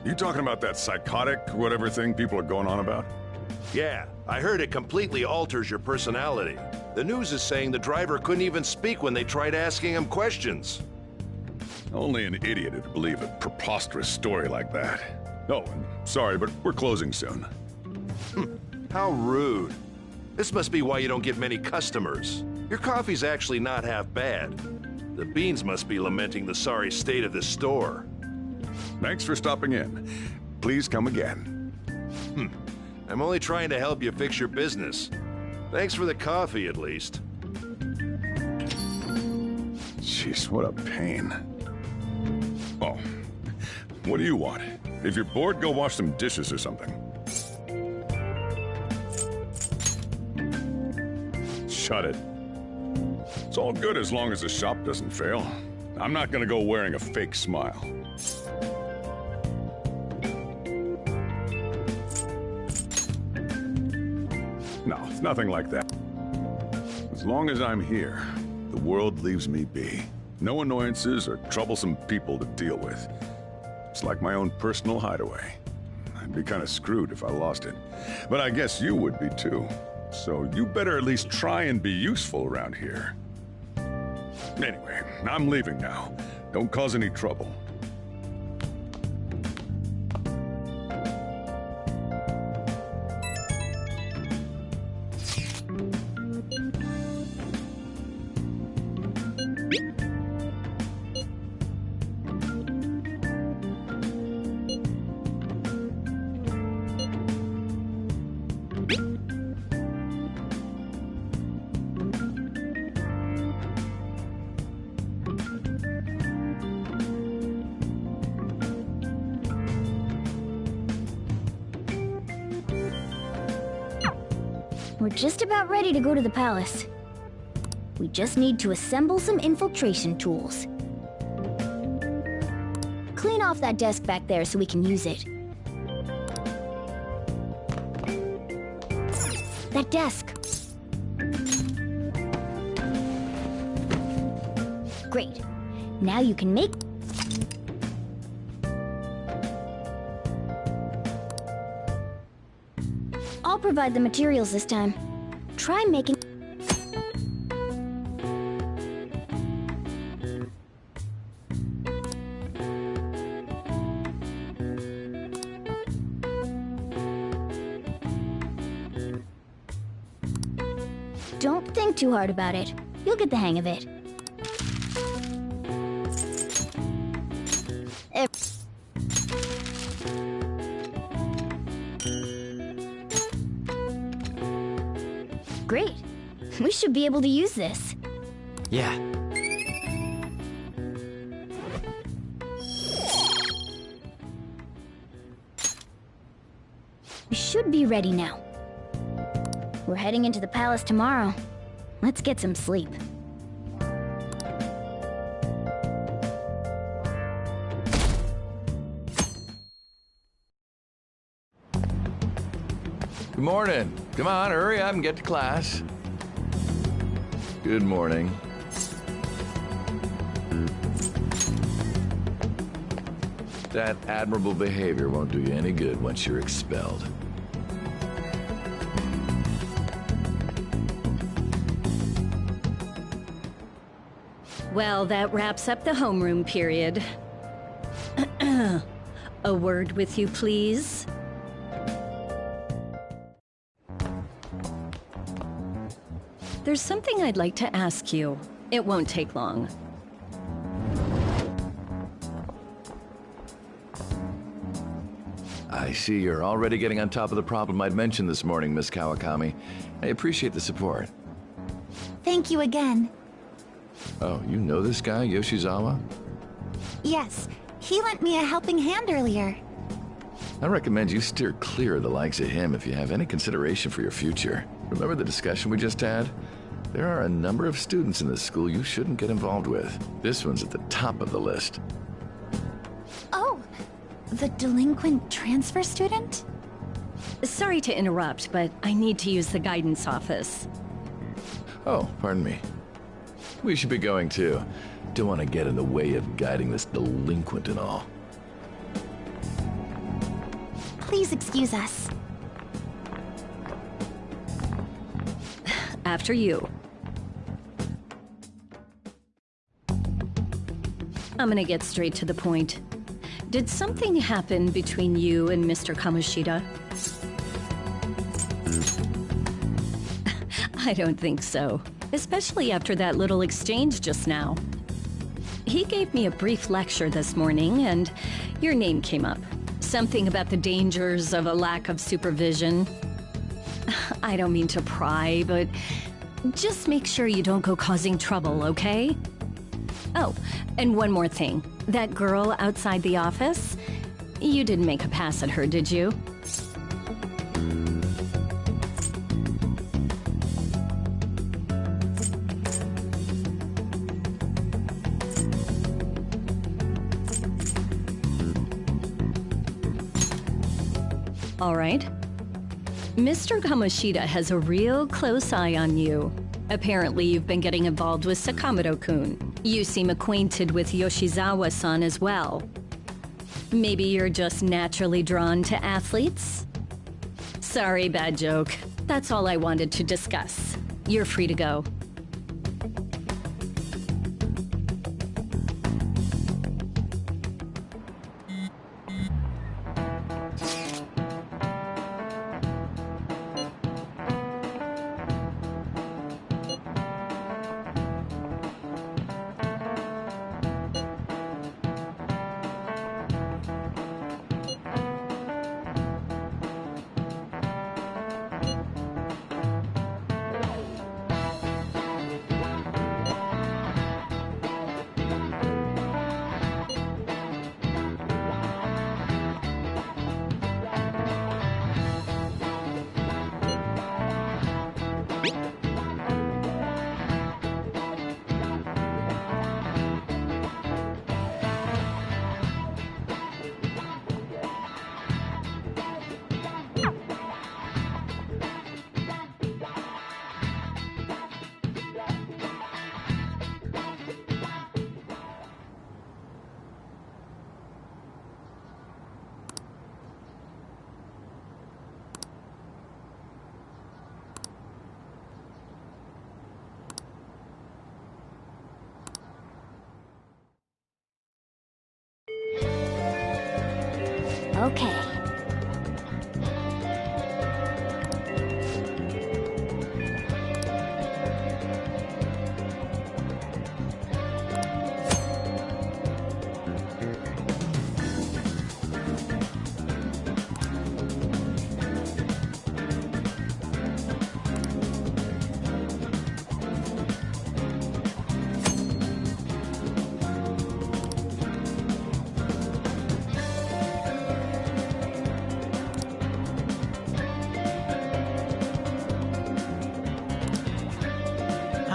Speaker 11: You talking about that psychotic whatever thing people are going on about?
Speaker 8: Yeah, I heard it completely alters your personality. The news is saying the driver couldn't even speak when they tried asking him questions.
Speaker 11: Only an idiot would believe a preposterous story like that. Oh, and sorry, but we're closing soon.
Speaker 8: How rude. This must be why you don't get many customers. Your coffee's actually not half bad. The beans must be lamenting the sorry state of this store.
Speaker 11: Thanks for stopping in. Please come again.
Speaker 8: I'm only trying to help you fix your business. Thanks for the coffee, at least.
Speaker 11: Jeez, what a pain. Oh, what do you want? If you're bored, go wash some dishes or something. Shut it. It's all good as long as the shop doesn't fail. I'm not gonna go wearing a fake smile. No, it's nothing like that. As long as I'm here, the world leaves me be. No annoyances or troublesome people to deal with. It's like my own personal hideaway. I'd be kind of screwed if I lost it. But I guess you would be too. So you better at least try and be useful around here. Anyway, I'm leaving now. Don't cause any trouble.
Speaker 6: We're just about ready to go to the palace. We just need to assemble some infiltration tools. Clean off that desk back there so we can use it. That desk. Great. Now you can make... I'll provide the materials this time. Try making... think too hard about it. You'll get the hang of it. Great. We should be able to use this.
Speaker 2: Yeah.
Speaker 6: We should be ready now. We're heading into the palace tomorrow. Let's get some sleep.
Speaker 15: Good morning. Come on, hurry up and get to class. Good morning. That admirable behavior won't do you any good once you're expelled.
Speaker 13: Well, that wraps up the homeroom period. A word with you, please? There's something I'd like to ask you. It won't take long.
Speaker 15: I see you're already getting on top of the problem I'd mentioned this morning, Miss Kawakami. I appreciate the support.
Speaker 18: Thank you again.
Speaker 15: Oh, you know this guy, Yoshizawa?
Speaker 18: Yes, he lent me a helping hand earlier.
Speaker 15: I recommend you steer clear of the likes of him if you have any consideration for your future. Remember the discussion we just had? There are a number of students in this school you shouldn't get involved with. This one's at the top of the list.
Speaker 18: Oh, the delinquent transfer student?
Speaker 13: Sorry to interrupt, but I need to use the guidance office.
Speaker 15: Oh, pardon me. We should be going too. Don't want to get in the way of guiding this delinquent and all.
Speaker 18: Please excuse us.
Speaker 13: After you. I'm gonna get straight to the point. Did something happen between you and Mr. Kamoshida? I don't think so. Especially after that little exchange just now. He gave me a brief lecture this morning, and your name came up. Something about the dangers of a lack of supervision. I don't mean to pry, but just make sure you don't go causing trouble, okay? Oh, and one more thing. That girl outside the office? You didn't make a pass at her, did you? All right. Mr. Kamoshida has a real close eye on you. Apparently, you've been getting involved with Sakamoto-kun. You seem acquainted with Yoshizawa-san as well. Maybe you're just naturally drawn to athletes? Sorry, bad joke. That's all I wanted to discuss. You're free to go.
Speaker 6: Okay.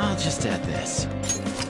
Speaker 2: I'll just add this.